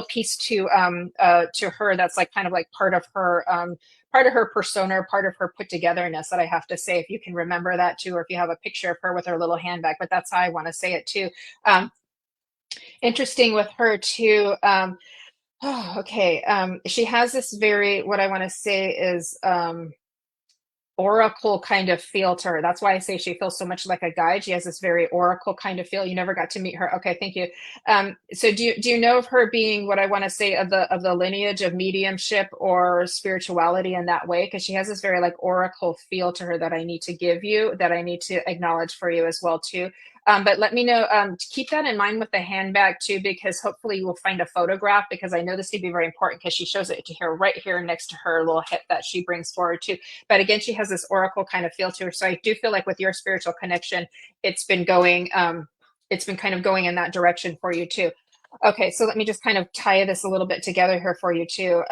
piece to her. That's like kind of like part of her persona, part of her put togetherness that I have to say, if you can remember that too, or if you have a picture of her with her little handbag, but that's how I want to say it too. Interesting with her too. Okay. She has this very, what I want to say is, oracle kind of feel to her. That's why I say she feels so much like a guide. She has this very oracle kind of feel. You never got to meet her. Okay, thank you. So do you know of her being, what I want to say, of the lineage of mediumship or spirituality in that way? Because she has this very like oracle feel to her that I need to give you, that I need to acknowledge for you as well too. But let me know, to keep that in mind with the handbag too, because hopefully you will find a photograph, because I know this to be very important, because she shows it to her right here next to her little hip that she brings forward too. But again, she has this oracle kind of feel to her. So I do feel like with your spiritual connection, it's been kind of going in that direction for you too. Okay, so let me just kind of tie this a little bit together here for you too.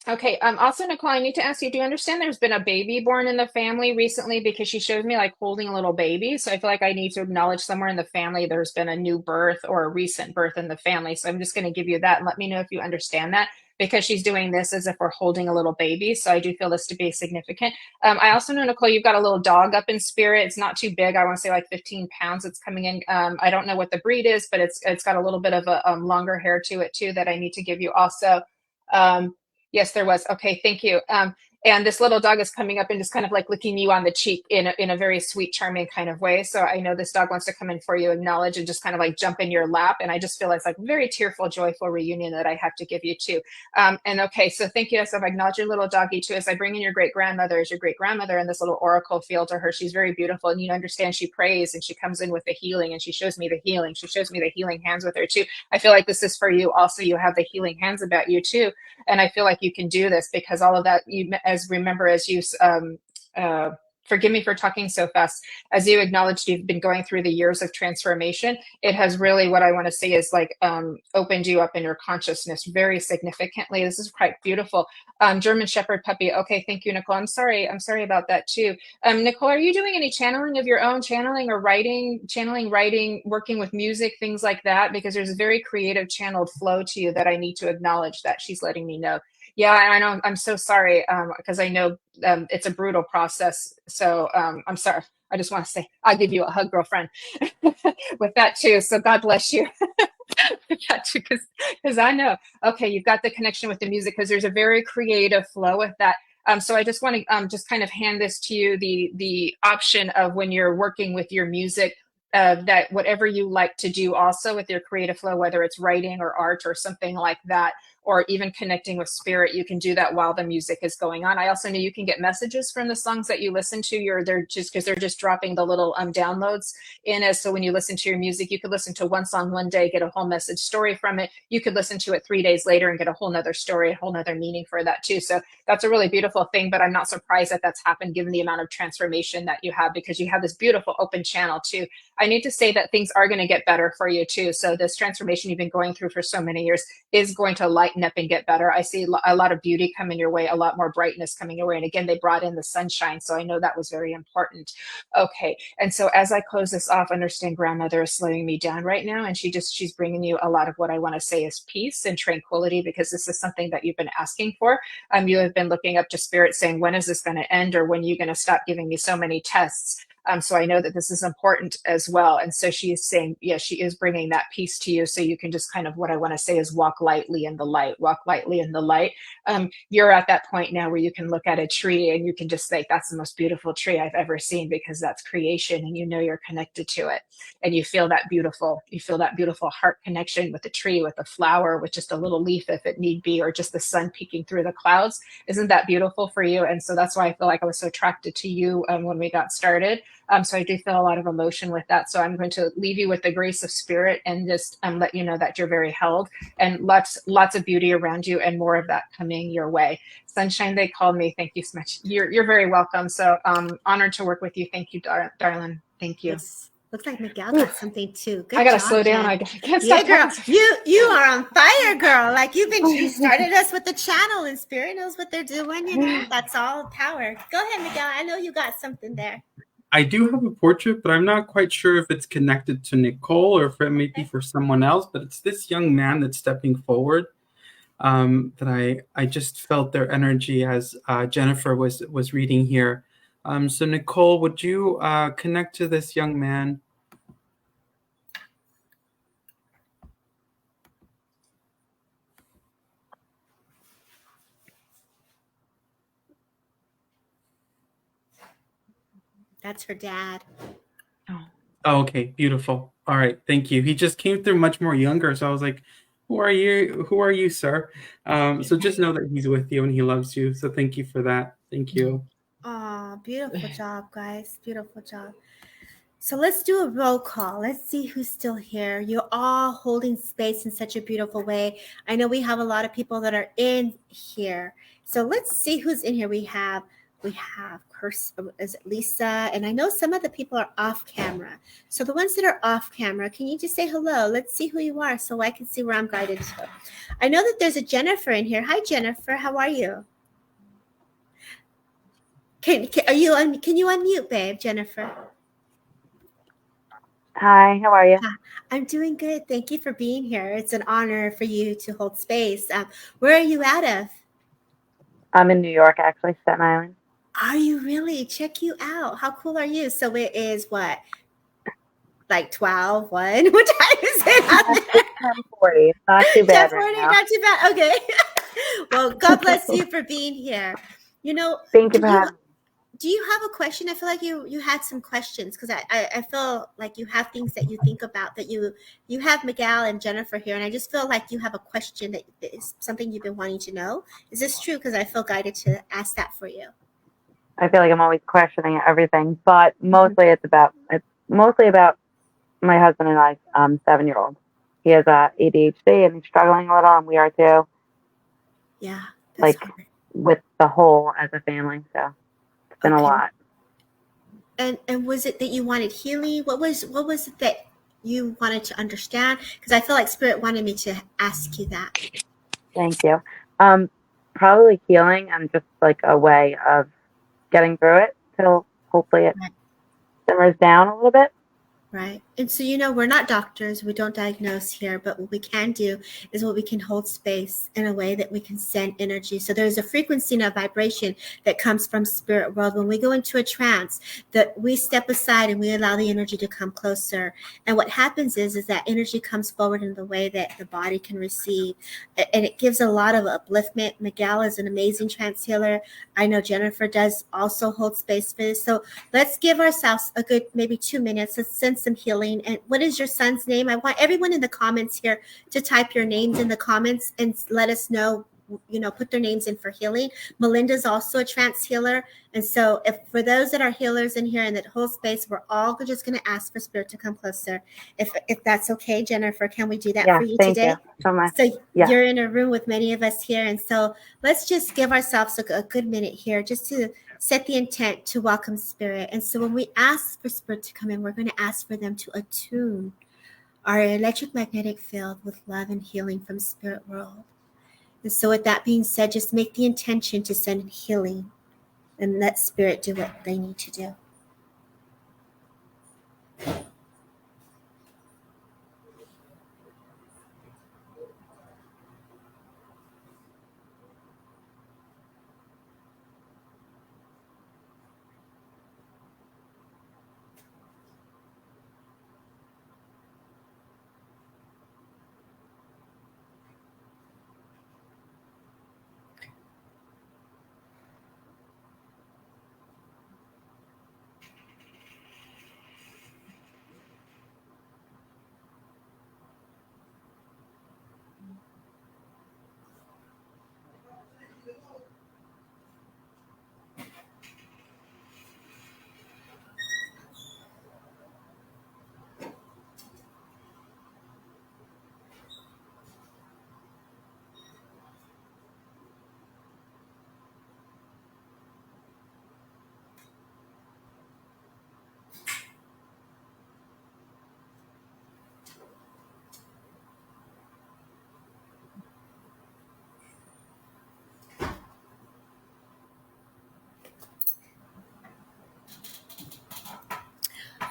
Okay. Also, Nicole, I need to ask you, do you understand there's been a baby born in the family recently? Because she showed me like holding a little baby. So I feel like I need to acknowledge somewhere in the family there's been a new birth or a recent birth in the family. So I'm just going to give you that and let me know if you understand that, because she's doing this as if we're holding a little baby. So I do feel this to be significant. I also know, Nicole, you've got a little dog up in spirit. It's not too big. I want to say like 15 pounds. It's coming in. I don't know what the breed is, but it's got a little bit of a longer hair to it too that I need to give you also. Um, Yes, there was. Okay, thank you. And this little dog is coming up and just kind of like licking you on the cheek in a very sweet, charming kind of way. So I know this dog wants to come in for you, acknowledge, and just kind of like jump in your lap. And I just feel it's like very tearful, joyful reunion that I have to give you too. And okay, so thank you. So I've acknowledged your little doggy too. As I bring in your great grandmother as your great grandmother, and this little oracle feel to her, she's very beautiful. And you understand she prays and she comes in with the healing and she shows me the healing. She shows me the healing hands with her too. I feel like this is for you. Also, you have the healing hands about you too. And I feel like you can do this because all of that, you as remember, as you forgive me for talking so fast, as you acknowledged you've been going through the years of transformation, it has really, what I want to say is like opened you up in your consciousness very significantly. This is quite beautiful. German Shepherd puppy. Okay, thank you, Nicole. I'm sorry about that too. Nicole, are you doing any channeling of your own, channeling or writing, working with music, things like that? Because there's a very creative channeled flow to you that I need to acknowledge that she's letting me know. Yeah, I know. I'm so sorry because I know it's a brutal process. So I'm sorry. I just want to say I'll give you a hug, girlfriend, with that too. So God bless you. Because I know. Okay, you've got the connection with the music because there's a very creative flow with that. So I just want to just kind of hand this to you, the option of when you're working with your music, that whatever you like to do also with your creative flow, whether it's writing or art or something like that, or even connecting with spirit, you can do that while the music is going on. I also know you can get messages from the songs that you listen to. They're just because they're just dropping the little downloads in as, so when you listen to your music, you could listen to one song one day, get a whole message story from it. You could listen to it 3 days later and get a whole nother story, a whole nother meaning for that too. So that's a really beautiful thing, but I'm not surprised that that's happened given the amount of transformation that you have, because you have this beautiful open channel too. I need to say that things are going to get better for you too. So this transformation you've been going through for so many years is going to lighten up and get better. I see a lot of beauty coming your way, a lot more brightness coming your way. And again, they brought in the sunshine. So I know that was very important. Okay. And so as I close this off, understand grandmother is slowing me down right now. And she's bringing you a lot of what I want to say is peace and tranquility, because this is something that you've been asking for. You have been looking up to spirit saying, when is this going to end? Or when are you going to stop giving me so many tests? So I know that this is important as well. And so she is saying, yeah, she is bringing that peace to you. So you can just kind of, what I want to say is walk lightly in the light, walk lightly in the light. You're at that point now where you can look at a tree and you can just think, that's the most beautiful tree I've ever seen, because that's creation. And you know, you're connected to it. And you feel that beautiful heart connection with the tree, with the flower, with just a little leaf if it need be, or just the sun peeking through the clouds. Isn't that beautiful for you? And so that's why I feel like I was so attracted to you when we got started. So I do feel a lot of emotion with that. So I'm going to leave you with the grace of spirit and just let you know that you're very held, and lots of beauty around you, and more of that coming your way. Sunshine, they called me. Thank you so much. You're very welcome. So honored to work with you. Thank you, darling. Thank you. Looks like Miguel got something too. Good I gotta job, slow down. Jen. I can't yeah, stop girl. talking. You are on fire, girl. Like you started us with the channel, and spirit knows what they're doing. You know, that's all power. Go ahead, Miguel. I know you got something there. I do have a portrait, but I'm not quite sure if it's connected to Nicole or if it may be for someone else. But it's this young man that's stepping forward. That I just felt their energy as Jennifer was reading here. So Nicole, would you connect to this young man? That's her dad. Oh, okay, beautiful. All right, thank you. He just came through much more younger, so I was like, "Who are you? Who are you, sir?" So just know that he's with you and he loves you. So thank you for that. Thank you. Oh, beautiful job, guys. Beautiful job. So let's do a roll call. Let's see who's still here. You're all holding space in such a beautiful way. I know we have a lot of people that are in here. So let's see who's in here. We have we have is it Lisa? And I know some of the people are off camera. So the ones that are off camera, can you just say hello? Let's see who you are so I can see where I'm guided to. I know that there's a Jennifer in here. Hi, Jennifer. How are you? Can you unmute, babe, Jennifer? Hi, how are you? I'm doing good. Thank you for being here. It's an honor for you to hold space. Where are you out of? I'm in New York, actually, Staten Island. Are you really? Check you out. How cool are you? So it is what? Like 12, 1? What time is it? 10:40. Not too bad 10:40, right now. not too bad. Okay. Well, God bless you for being here. You know, Thank you for having me. do you have a question? I feel like you had some questions because I feel like you have things that you think about, that you have Miguel and Jennifer here, and I just feel like you have a question that is something you've been wanting to know. Is this true? Because I feel guided to ask that for you. I feel like I'm always questioning everything, but mostly it's mostly about my husband and I, 7-year-old. He has ADHD and he's struggling a little, and we are too. Yeah, that's like hard. with the whole as a family, so it's been a lot. And was it that you wanted healing? What was it that you wanted to understand? Because I feel like Spirit wanted me to ask you that. Thank you. Probably healing and just like a way of getting through it till hopefully it simmers down a little bit. Right. And so, we're not doctors. We don't diagnose here, but what we can do is we can hold space in a way that we can send energy. So there's a frequency and a vibration that comes from spirit world. When we go into a trance, that we step aside and we allow the energy to come closer. And what happens is that energy comes forward in the way that the body can receive. And it gives a lot of upliftment. Miguel is an amazing trance healer. I know Jennifer does also hold space for this. So let's give ourselves a good maybe 2 minutes. Let's send some healing. And what is your son's name? I want everyone in the comments here to type your names in the comments and let us know, put their names in for healing. Melinda's also a trance healer. And so if for those that are healers in here and that hold space, we're all just going to ask for Spirit to come closer. If that's okay, Jennifer, can we do that for you today? Thank you so much. So you're in a room with many of us here. And so let's just give ourselves a good minute here just to set the intent to welcome Spirit. And so when we ask for Spirit to come in, we're going to ask for them to attune our electromagnetic field with love and healing from Spirit world. And so with that being said, just make the intention to send healing and let Spirit do what they need to do.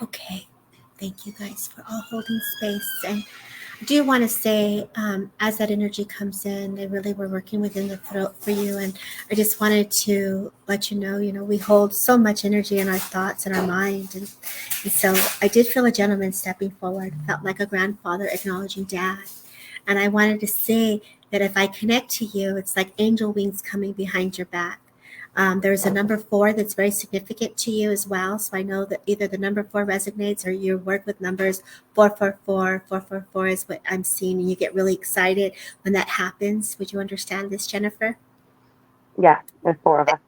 Okay. Thank you guys for all holding space. And I do want to say, as that energy comes in, they really were working within the throat for you. And I just wanted to let you know, we hold so much energy in our thoughts and our mind. And so I did feel a gentleman stepping forward, felt like a grandfather acknowledging dad. And I wanted to say that if I connect to you, it's like angel wings coming behind your back. There's a number 4 that's very significant to you as well. So I know that either the number 4 resonates or you work with numbers 444. 444 is what I'm seeing, and you get really excited when that happens. Would you understand this, Jennifer? Yeah, there's 4 of us.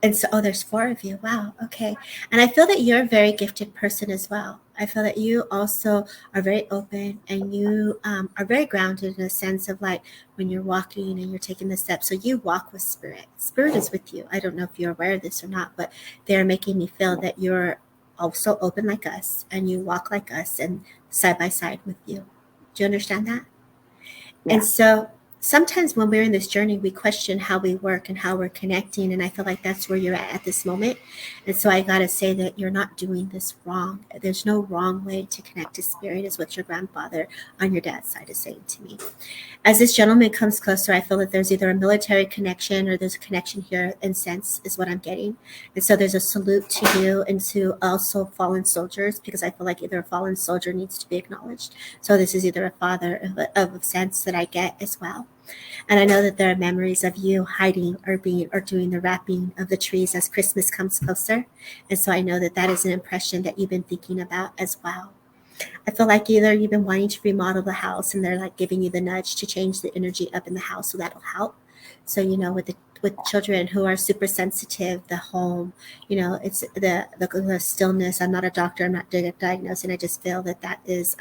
And so, there's 4 of you. Wow. Okay. And I feel that you're a very gifted person as well. I feel that you also are very open, and you are very grounded in a sense of like when you're walking and you're taking the steps. So you walk with spirit. Spirit is with you. I don't know if you're aware of this or not, but they're making me feel that you're also open like us, and you walk like us, and side by side with you. Do you understand that? Yeah. And so sometimes when we're in this journey, we question how we work and how we're connecting. And I feel like that's where you're at this moment. And so I got to say that you're not doing this wrong. There's no wrong way to connect to spirit, is what your grandfather on your dad's side is saying to me. As this gentleman comes closer, I feel that there's either a military connection or there's a connection here in sense, is what I'm getting. And so there's a salute to you and to also fallen soldiers, because I feel like either a fallen soldier needs to be acknowledged. So this is either a father of a sense that I get as well. And I know that there are memories of you hiding or doing the wrapping of the trees as Christmas comes closer. And so I know that that is an impression that you've been thinking about as well. I feel like either you've been wanting to remodel the house and they're like giving you the nudge to change the energy up in the house, so that'll help. So with children who are super sensitive, the home, it's the stillness. I'm not a doctor. I'm not diagnosing. I just feel that that is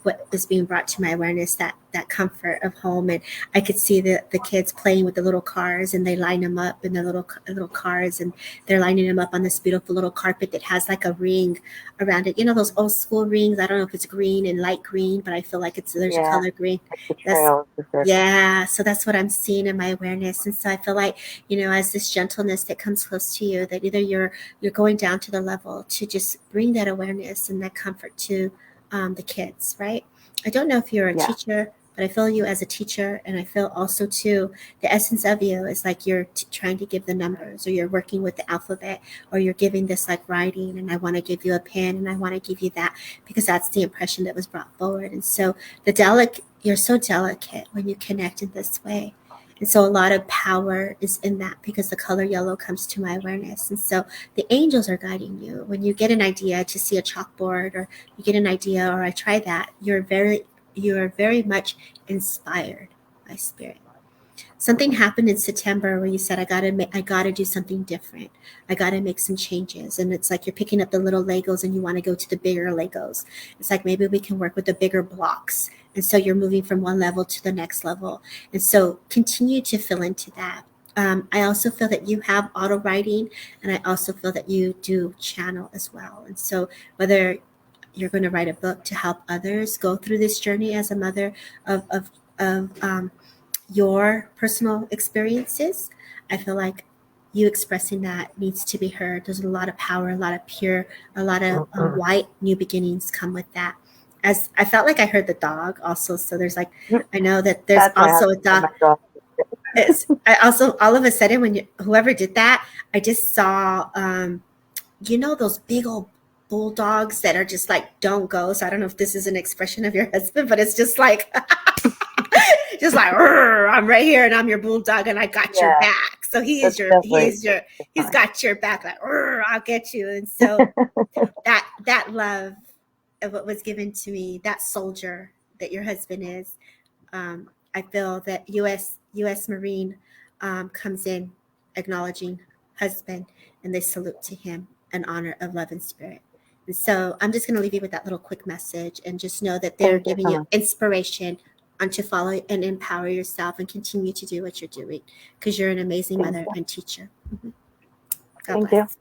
what is being brought to my awareness. That comfort of home, and I could see the kids playing with the little cars, and they line them up in the little cars, and they're lining them up on this beautiful little carpet that has like a ring around it. Those old school rings. I don't know if it's green and light green, but I feel like there's a color green. Like the trails. Yeah, so that's what I'm seeing in my awareness. And so I feel like, as this gentleness that comes close to you, that either you're going down to the level to just bring that awareness and that comfort to the kids, right? I don't know if you're a teacher, but I feel you as a teacher. And I feel also too, the essence of you is like you're trying to give the numbers, or you're working with the alphabet, or you're giving this like writing, and I want to give you a pen, and I want to give you that, because that's the impression that was brought forward. And so you're so delicate when you connect in this way. And so a lot of power is in that, because the color yellow comes to my awareness. And so the angels are guiding you. When you get an idea to see a chalkboard, or you get an idea, or I try that, you're very much inspired by spirit. Something happened in September where you said, I gotta do something different. I gotta make some changes. And it's like you're picking up the little Legos and you want to go to the bigger Legos. It's like, maybe we can work with the bigger blocks. And so you're moving from one level to the next level. And so continue to fill into that. I also feel that you have auto writing, and I also feel that you do channel as well. And so whether you're going to write a book to help others go through this journey as a mother of your personal experiences, I feel like you expressing that needs to be heard. There's a lot of power, a lot of pure, a lot of white new beginnings come with that. As I felt like I heard the dog also. So there's like, I know that there's also a dog. I also, all of a sudden, when whoever did that, I just saw, those big old bulldogs that are just like, don't go. So I don't know if this is an expression of your husband, but it's just like, just like, I'm right here and I'm your bulldog and I got your back. So he's got your back, like, I'll get you. And so that love of what was given to me, that soldier that your husband is, I feel that U.S. Marine comes in acknowledging husband, and they salute to him in honor of love and spirit. And so I'm just going to leave you with that little quick message, and just know that they're giving you inspiration on to follow and empower yourself and continue to do what you're doing, because you're an amazing mother and teacher. God bless.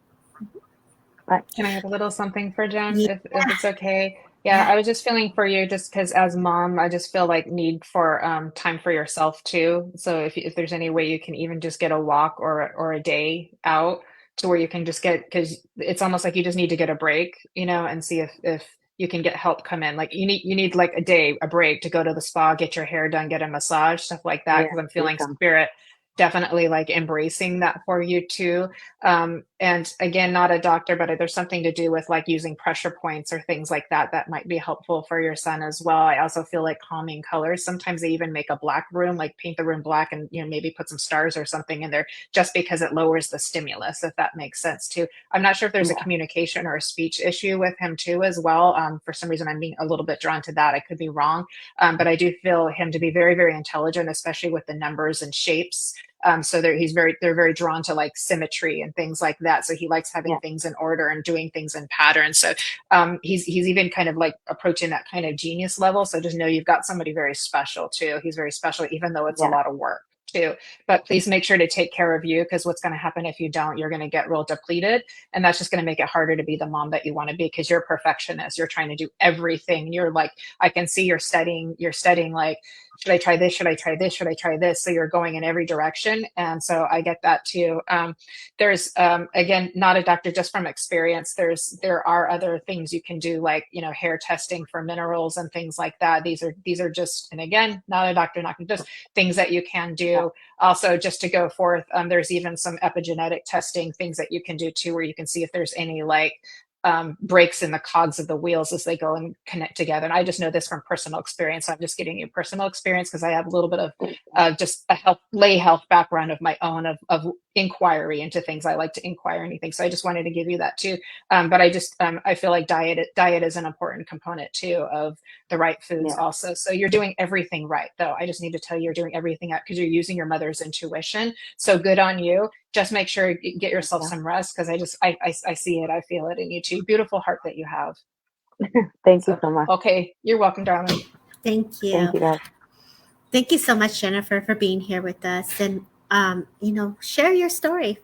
Can I have a little something for Jen, if it's okay? Yeah, I was just feeling for you, just because as mom, I just feel like need for time for yourself too. So if there's any way you can even just get a walk or a day out to where you can just get, because it's almost like you just need to get a break, and see if you can get help come in. Like you need like a break to go to the spa, get your hair done, get a massage, stuff like that. Because I'm feeling spirit definitely like embracing that for you too. And again, not a doctor, but there's something to do with like using pressure points or things like that might be helpful for your son as well. I also feel like calming colors. Sometimes they even make a black room, like paint the room black, and maybe put some stars or something in there, just because it lowers the stimulus, if that makes sense too. I'm not sure if there's a communication or a speech issue with him too as well. For some reason, I'm being a little bit drawn to that. I could be wrong, but I do feel him to be very, very intelligent, especially with the numbers and shapes. So they're very drawn to like symmetry and things like that. So he likes having things in order and doing things in patterns. So he's even kind of like approaching that kind of genius level. So just know you've got somebody very special too. He's very special, even though it's a lot of work too. But please make sure to take care of you, because what's going to happen if you don't, you're going to get real depleted, and that's just going to make it harder to be the mom that you want to be, because you're a perfectionist. You're trying to do everything. You're like, I can see you're studying like, should I try this? Should I try this? Should I try this? So you're going in every direction. And so I get that too. There's, again, not a doctor, just from experience, there are other things you can do, like, hair testing for minerals and things like that. These are just, and again, not a doctor, not just things that you can do. Also, just to go forth, there's even some epigenetic testing things that you can do too, where you can see if there's any like breaks in the cogs of the wheels as they go and connect together. And I just know this from personal experience. I'm just giving you personal experience because I have a little bit of just a lay health background of my own, of inquiry into things. I like to inquire anything. So I just wanted to give you that too. But I feel like diet is an important component too of the right foods also. So you're doing everything right, though. I just need to tell you, you're doing everything out because you're using your mother's intuition. So good on you. Just make sure you get yourself some rest, because I see it, I feel it in you too. Beautiful heart that you have. Thank you so much. Okay, you're welcome, darling. Thank you. Thank you, guys. Thank you so much, Jennifer, for being here with us. And, share your story.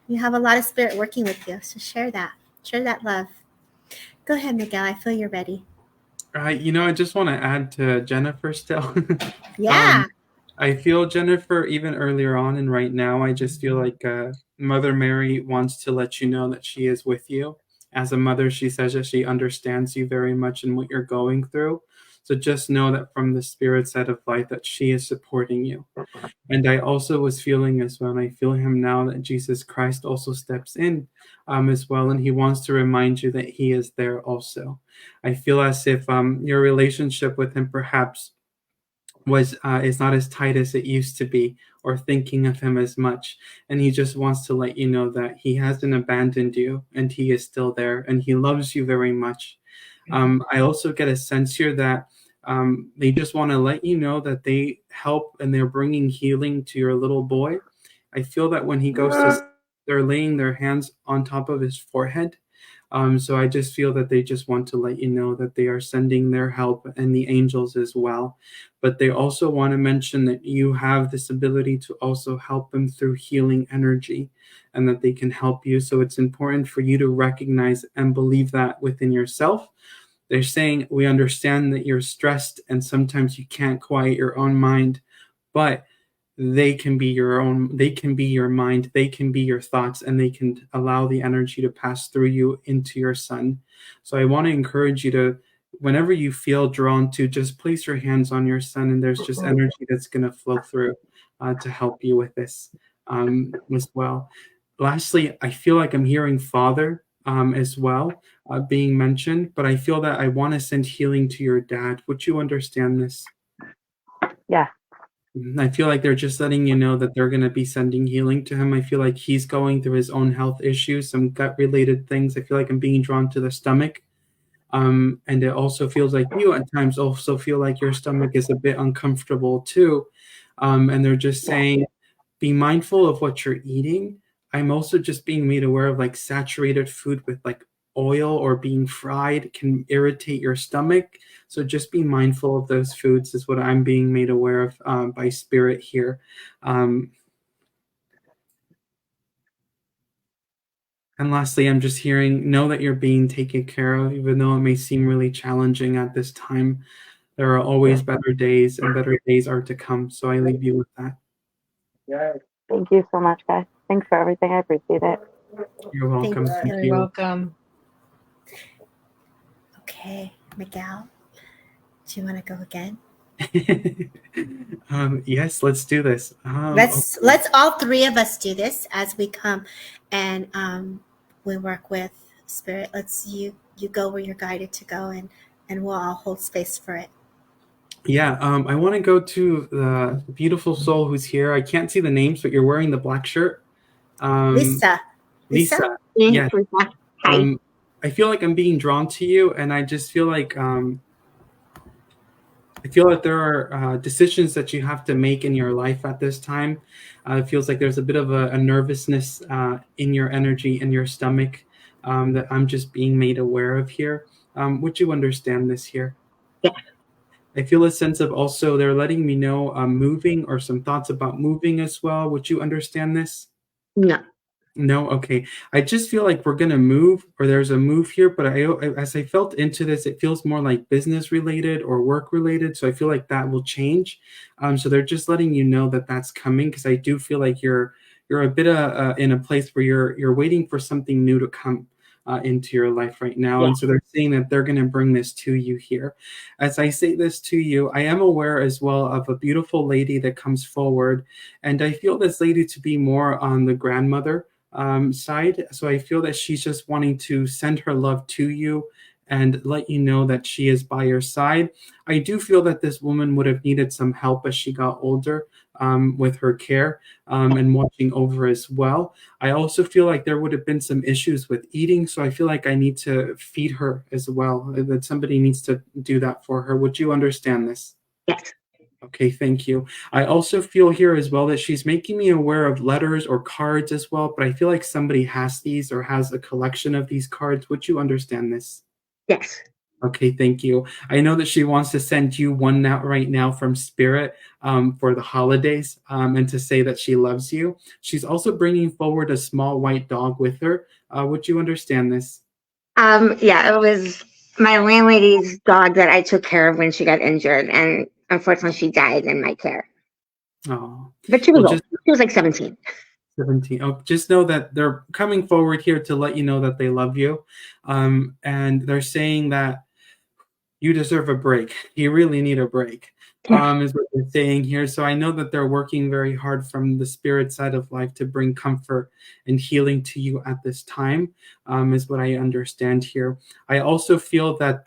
You have a lot of spirit working with you. So share that love. Go ahead, Miguel. I feel you're ready. I just want to add to Jennifer still. Yeah. I feel, Jennifer, even earlier on and right now, I just feel like Mother Mary wants to let you know that she is with you. As a mother, she says that she understands you very much and what you're going through. So just know that from the spirit side of life, that she is supporting you. And I also was feeling as well, and I feel him now, that Jesus Christ also steps in as well, and he wants to remind you that he is there also. I feel as if your relationship with him perhaps is not as tight as it used to be, or thinking of him as much, and he just wants to let you know that he hasn't abandoned you, and he is still there, and he loves you very much. I also get a sense here that they just want to let you know that they help and they're bringing healing to your little boy. I feel that when he goes to sleep, they're laying their hands on top of his forehead. So I just feel that they just want to let you know that they are sending their help, and the angels as well. But they also want to mention that you have this ability to also help them through healing energy, and that they can help you. So it's important for you to recognize and believe that within yourself. They're saying, we understand that you're stressed and sometimes you can't quiet your own mind, but they can be your mind, they can be your thoughts, and they can allow the energy to pass through you into your son. So I want to encourage you to, whenever you feel drawn to, just place your hands on your son, and there's just energy that's going to flow through to help you with this as well. Lastly, I feel like I'm hearing Father as well being mentioned, but I feel that I want to send healing to your dad. Would you understand this? Yeah. I feel like they're just letting you know that they're going to be sending healing to him. I feel like he's going through his own health issues, some gut-related things. I feel like I'm being drawn to the stomach. And it also feels like you at times also feel like your stomach is a bit uncomfortable too. And they're just saying, be mindful of what you're eating. I'm also just being made aware of like saturated food with like oil or being fried can irritate your stomach. So just be mindful of those foods is what I'm being made aware of by spirit here. And lastly, I'm just hearing, know that you're being taken care of, even though it may seem really challenging at this time. There are always better days, and better days are to come. So I leave you with that. Thank you so much, guys. Thanks for everything. I appreciate it. You're welcome. Thank You're you. welcome. Okay, Miguel, do you want to go again? Yes, let's do this. Let's all three of us do this as we come, and we work with spirit. Let's you go where you're guided to go, and we'll all hold space for it. Yeah, I want to go to the beautiful soul who's here. I can't see the names, but you're wearing the black shirt. Lisa. Lisa. Yeah. Hi. I feel like I'm being drawn to you, and I just feel like I feel that there are decisions that you have to make in your life at this time. It feels like there's a bit of a nervousness in your energy, in your stomach, that I'm just being made aware of here. Would you understand this here? Yeah. I feel a sense of also they're letting me know moving or some thoughts about moving as well. Would you understand this? No. No, okay. I just feel like we're gonna move, or there's a move here, but as I felt into this, it feels more like business related or work related. So I feel like that will change. So they're just letting you know that that's coming, because I do feel like you're a bit in a place where you're waiting for something new to come into your life right now. Yeah. And so they're saying that they're going to bring this to you here. As I say this to you, I am aware as well of a beautiful lady that comes forward, and I feel this lady to be more on the grandmother side. So I feel that she's just wanting to send her love to you and let you know that she is by your side. I do feel that this woman would have needed some help as she got older with her care and watching over as well. I also feel like there would have been some issues with eating. So I feel like I need to feed her as well, that somebody needs to do that for her. Would you understand this? Yes. Okay, thank you. I also feel here as well that she's making me aware of letters or cards as well, but I feel like somebody has these or has a collection of these cards. Would you understand this? Yes. Okay, thank you. I know that she wants to send you one now, right now from Spirit for the holidays and to say that she loves you. She's also bringing forward a small white dog with her. Would you understand this? Yeah, it was my landlady's dog that I took care of when she got injured, and unfortunately she died in my care. Oh, But she was well, old. She was like 17. 17. Oh, just know that they're coming forward here to let you know that they love you. And they're saying that you deserve a break. You really need a break, is what they're saying here. So I know that they're working very hard from the spirit side of life to bring comfort and healing to you at this time, is what I understand here. I also feel that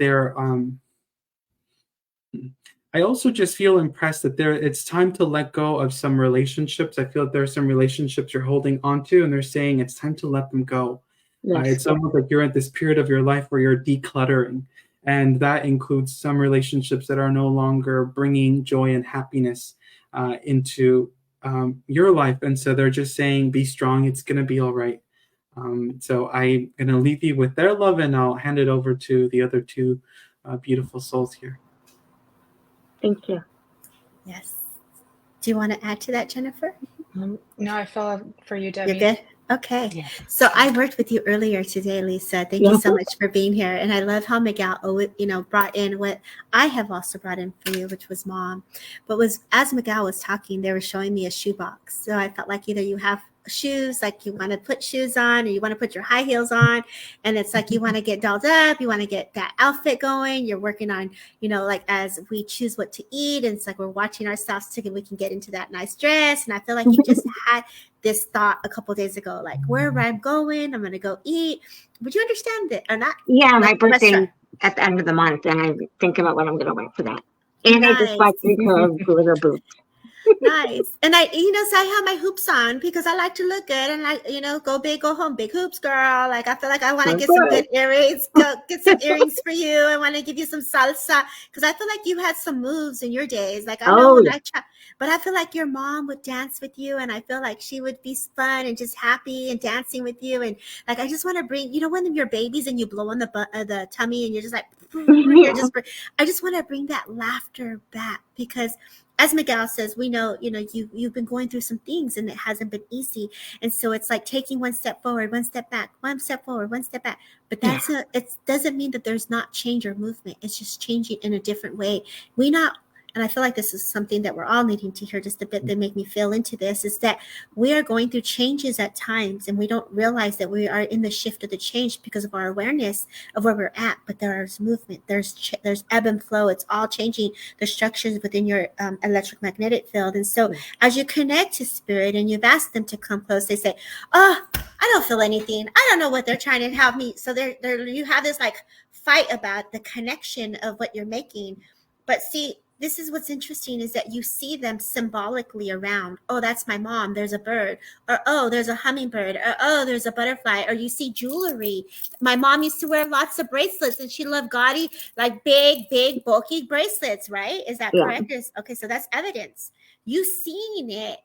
I also just feel impressed that it's time to let go of some relationships. I feel that there are some relationships you're holding on to, and they're saying it's time to let them go. Yes. It's almost like you're at this period of your life where you're decluttering, and that includes some relationships that are no longer bringing joy and happiness into your life. And so they're just saying, be strong. It's going to be all right. So I'm going to leave you with their love, and I'll hand it over to the other two beautiful souls here. Thank you. Yes. Do you want to add to that, Jennifer? No, I feel for you, Debbie. You're good? Okay. Yeah. So I worked with you earlier today, Lisa. Thank you so much for being here. And I love how Miguel, brought in what I have also brought in for you, which was mom. But as Miguel was talking, they were showing me a shoebox. So I felt like either you have shoes, like you want to put shoes on, or you want to put your high heels on, and it's like you want to get dolled up, you want to get that outfit going, you're working on, like as we choose what to eat, and it's like we're watching ourselves so we can get into that nice dress. And I feel like you just had this thought a couple of days ago, like where I'm going, I'm gonna go eat. Would you understand it or not? Yeah, my birthday at the end of the month, and I'm thinking about what I'm going to wear for that. And I just bought 3 pair of glitter boots. Nice. And I, so I have my hoops on because I like to look good, and I, go big, go home, big hoops, girl. Like I feel like I want to get some good earrings, get some earrings for you. I want to give you some salsa because I feel like you had some moves in your days. Like I know when I try, but I feel like your mom would dance with you, and I feel like she would be fun and just happy and dancing with you. And like I just want to bring, when you're babies and you blow on the tummy and you're just like, I just want to bring that laughter back because, as Miguel says, we know, you've been going through some things and it hasn't been easy. And so it's like taking one step forward, one step back, one step forward, one step back. But it doesn't mean that there's not change or movement. It's just changing in a different way. And I feel like this is something that we're all needing to hear just a bit that make me feel into this, is that we are going through changes at times and we don't realize that we are in the shift of the change because of our awareness of where we're at. But there's movement, there's ebb and flow. It's all changing the structures within your electromagnetic field. And so as you connect to spirit and you've asked them to come close, they say, oh, I don't feel anything. I don't know what they're trying to have me. So you have this like fight about the connection of what you're making. But see, this is what's interesting is that you see them symbolically around. Oh, that's my mom. There's a bird. Or, oh, there's a hummingbird. Or, oh, there's a butterfly. Or you see jewelry. My mom used to wear lots of bracelets and she loved gaudy, like big, bulky bracelets, right? Is that correct? Okay, so that's evidence. You seeing it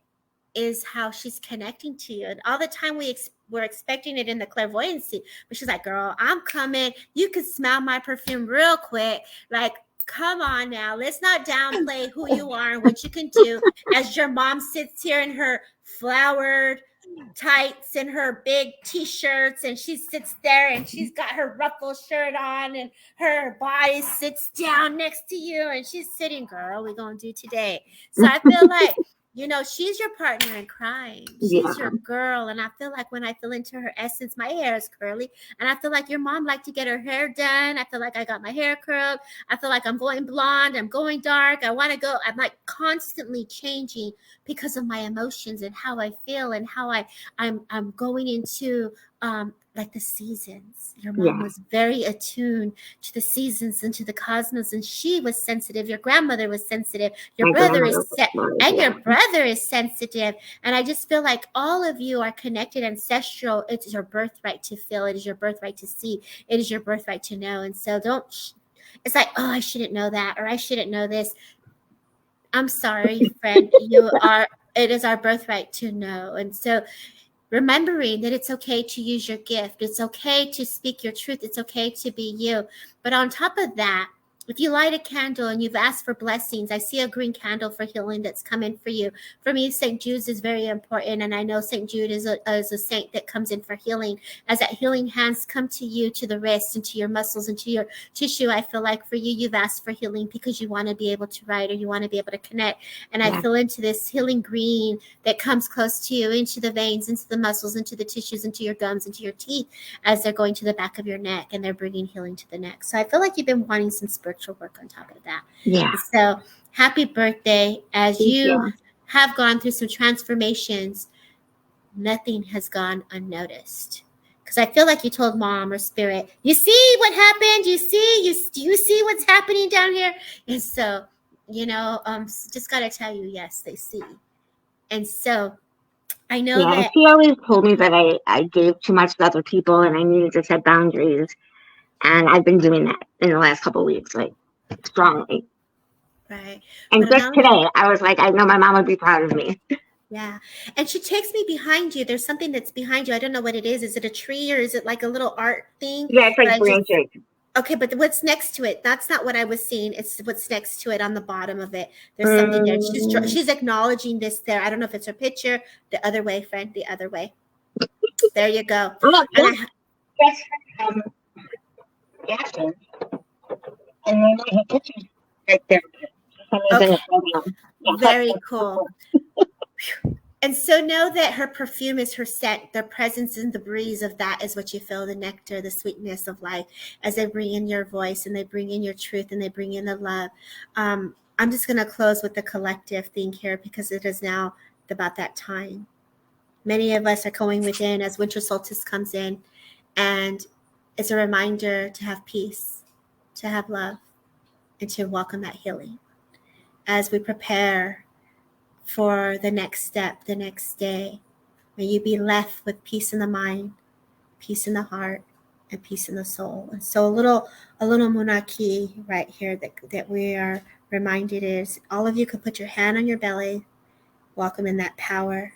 is how she's connecting to you. And all the time we're expecting it in the clairvoyancy. But she's like, girl, I'm coming. You can smell my perfume real quick. Like, come on now, let's not downplay who you are and what you can do. As your mom sits here in her flowered tights and her big t-shirts, and she sits there and she's got her ruffle shirt on and her body sits down next to you and she's sitting, girl, we're gonna do today. So I feel like, you know, she's your partner in crime. She's your girl. And I feel like when I feel into her essence, my hair is curly. And I feel like your mom liked to get her hair done. I feel like I got my hair curled. I feel like I'm going blonde. I'm going dark. I want to go. I'm like constantly changing because of my emotions and how I feel and how I'm going into like the seasons. Your mom was very attuned to the seasons and to the cosmos, and she was sensitive. Your grandmother was sensitive. Your brother is sensitive. And I just feel like all of you are connected ancestral. It's your birthright to feel. It is your birthright to see. It is your birthright to know. And so it's like, oh, I shouldn't know that, or I shouldn't know this. I'm sorry, friend. It is our birthright to know. And so remembering that it's okay to use your gift. It's okay to speak your truth. It's okay to be you. But on top of that, if you light a candle and you've asked for blessings, I see a green candle for healing that's coming for you. For me, St. Jude's is very important. And I know St. Jude is a saint that comes in for healing. As that healing hands come to you, to the wrist and to your muscles and to your tissue, I feel like for you, you've asked for healing because you want to be able to write or you want to be able to connect. And I feel into this healing green that comes close to you, into the veins, into the muscles, into the tissues, into your gums, into your teeth, as they're going to the back of your neck and they're bringing healing to the neck. So I feel like you've been wanting some spiritual work on top of that. So happy birthday. As you have gone through some transformations, nothing has gone unnoticed. Because I feel like you told mom or spirit, you see what happened? You see what's happening down here? And so, you know, just got to tell you, yes, they see. And so I know that she always told me that I gave too much to other people and I needed to set boundaries. And I've been doing that in the last couple of weeks, like strongly. Right. And just today, I was like, I know my mom would be proud of me. Yeah. And she takes me behind you. There's something that's behind you. I don't know what it is. Is it a tree or is it like a little art thing? Yeah, it's like branches. Okay, but what's next to it? That's not what I was seeing. It's what's next to it on the bottom of it. There's something there. She's acknowledging this there. I don't know if it's her picture. The other way, friend. The other way. There you go. Oh, that's Ashton. And then I have pictures right there. Okay. Very cool. And so know that her perfume is her scent. The presence and the breeze of that is what you feel, the nectar, the sweetness of life, as they bring in your voice and they bring in your truth and they bring in the love. I'm just going to close with the collective thing here because it is now about that time. Many of us are going within as winter solstice comes in, and it's a reminder to have peace, to have love, and to welcome that healing as we prepare for the next step, the next day. May you be left with peace in the mind, peace in the heart, and peace in the soul. And so a little munaki right here that we are reminded is all of you could put your hand on your belly, welcome in that power.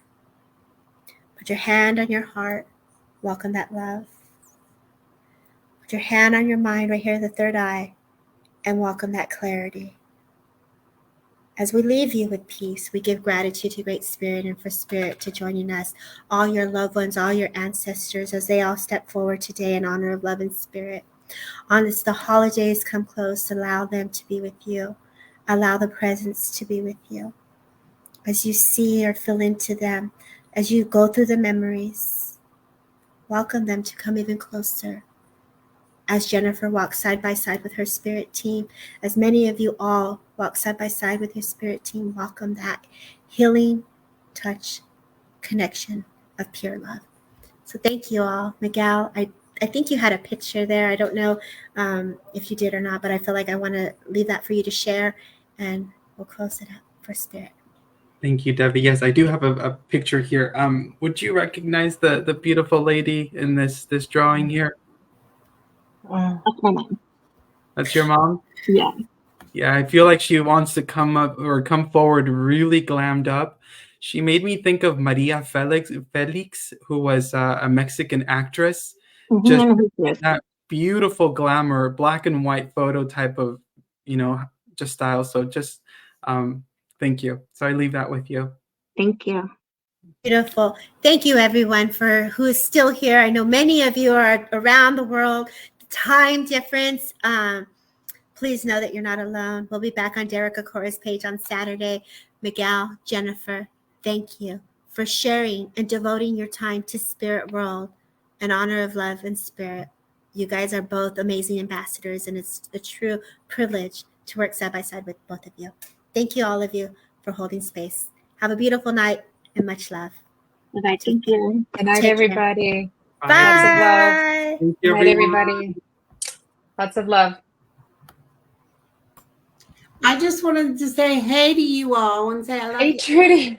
Put your hand on your heart, welcome that love. Put your hand on your mind right here, the third eye, and welcome that clarity. As we leave you with peace, we give gratitude to Great Spirit and for Spirit to joining us, all your loved ones, all your ancestors, as they all step forward today in honor of love and spirit. On this, the holidays come close, allow them to be with you. Allow the presence to be with you. As you see or feel into them, as you go through the memories, welcome them to come even closer. As Jennifer walks side by side with her spirit team, as many of you all walk side by side with your spirit team, welcome that healing touch connection of pure love. So thank you all. Miguel, I think you had a picture there. I don't know if you did or not, but I feel like I want to leave that for you to share. and we'll close it up for Spirit. Thank you, Debbie. Yes, I do have a picture here. Would you recognize the beautiful lady in this drawing here? That's my mom. That's your mom? Yeah. Yeah, I feel like she wants to come up or come forward really glammed up. She made me think of Maria Felix, who was a Mexican actress. Just that beautiful glamour, black and white photo type of, just style. So just thank you. So I leave that with you. Thank you. Beautiful. Thank you, everyone, for who is still here. I know many of you are around the world. The time difference. Please know that you're not alone. We'll be back on Derek Akora's page on Saturday. Miguel, Jennifer, thank you for sharing and devoting your time to Spirit World in honor of love and spirit. You guys are both amazing ambassadors, and it's a true privilege to work side by side with both of you. Thank you, all of you, for holding space. Have a beautiful night and much love. Bye. Thank you. Good night, Take everybody. Bye. Lots of love. Thank you, Good night, everyone. everybody. Lots of love. I just wanted to say hey to you all and say I love Hey, you. Trudy.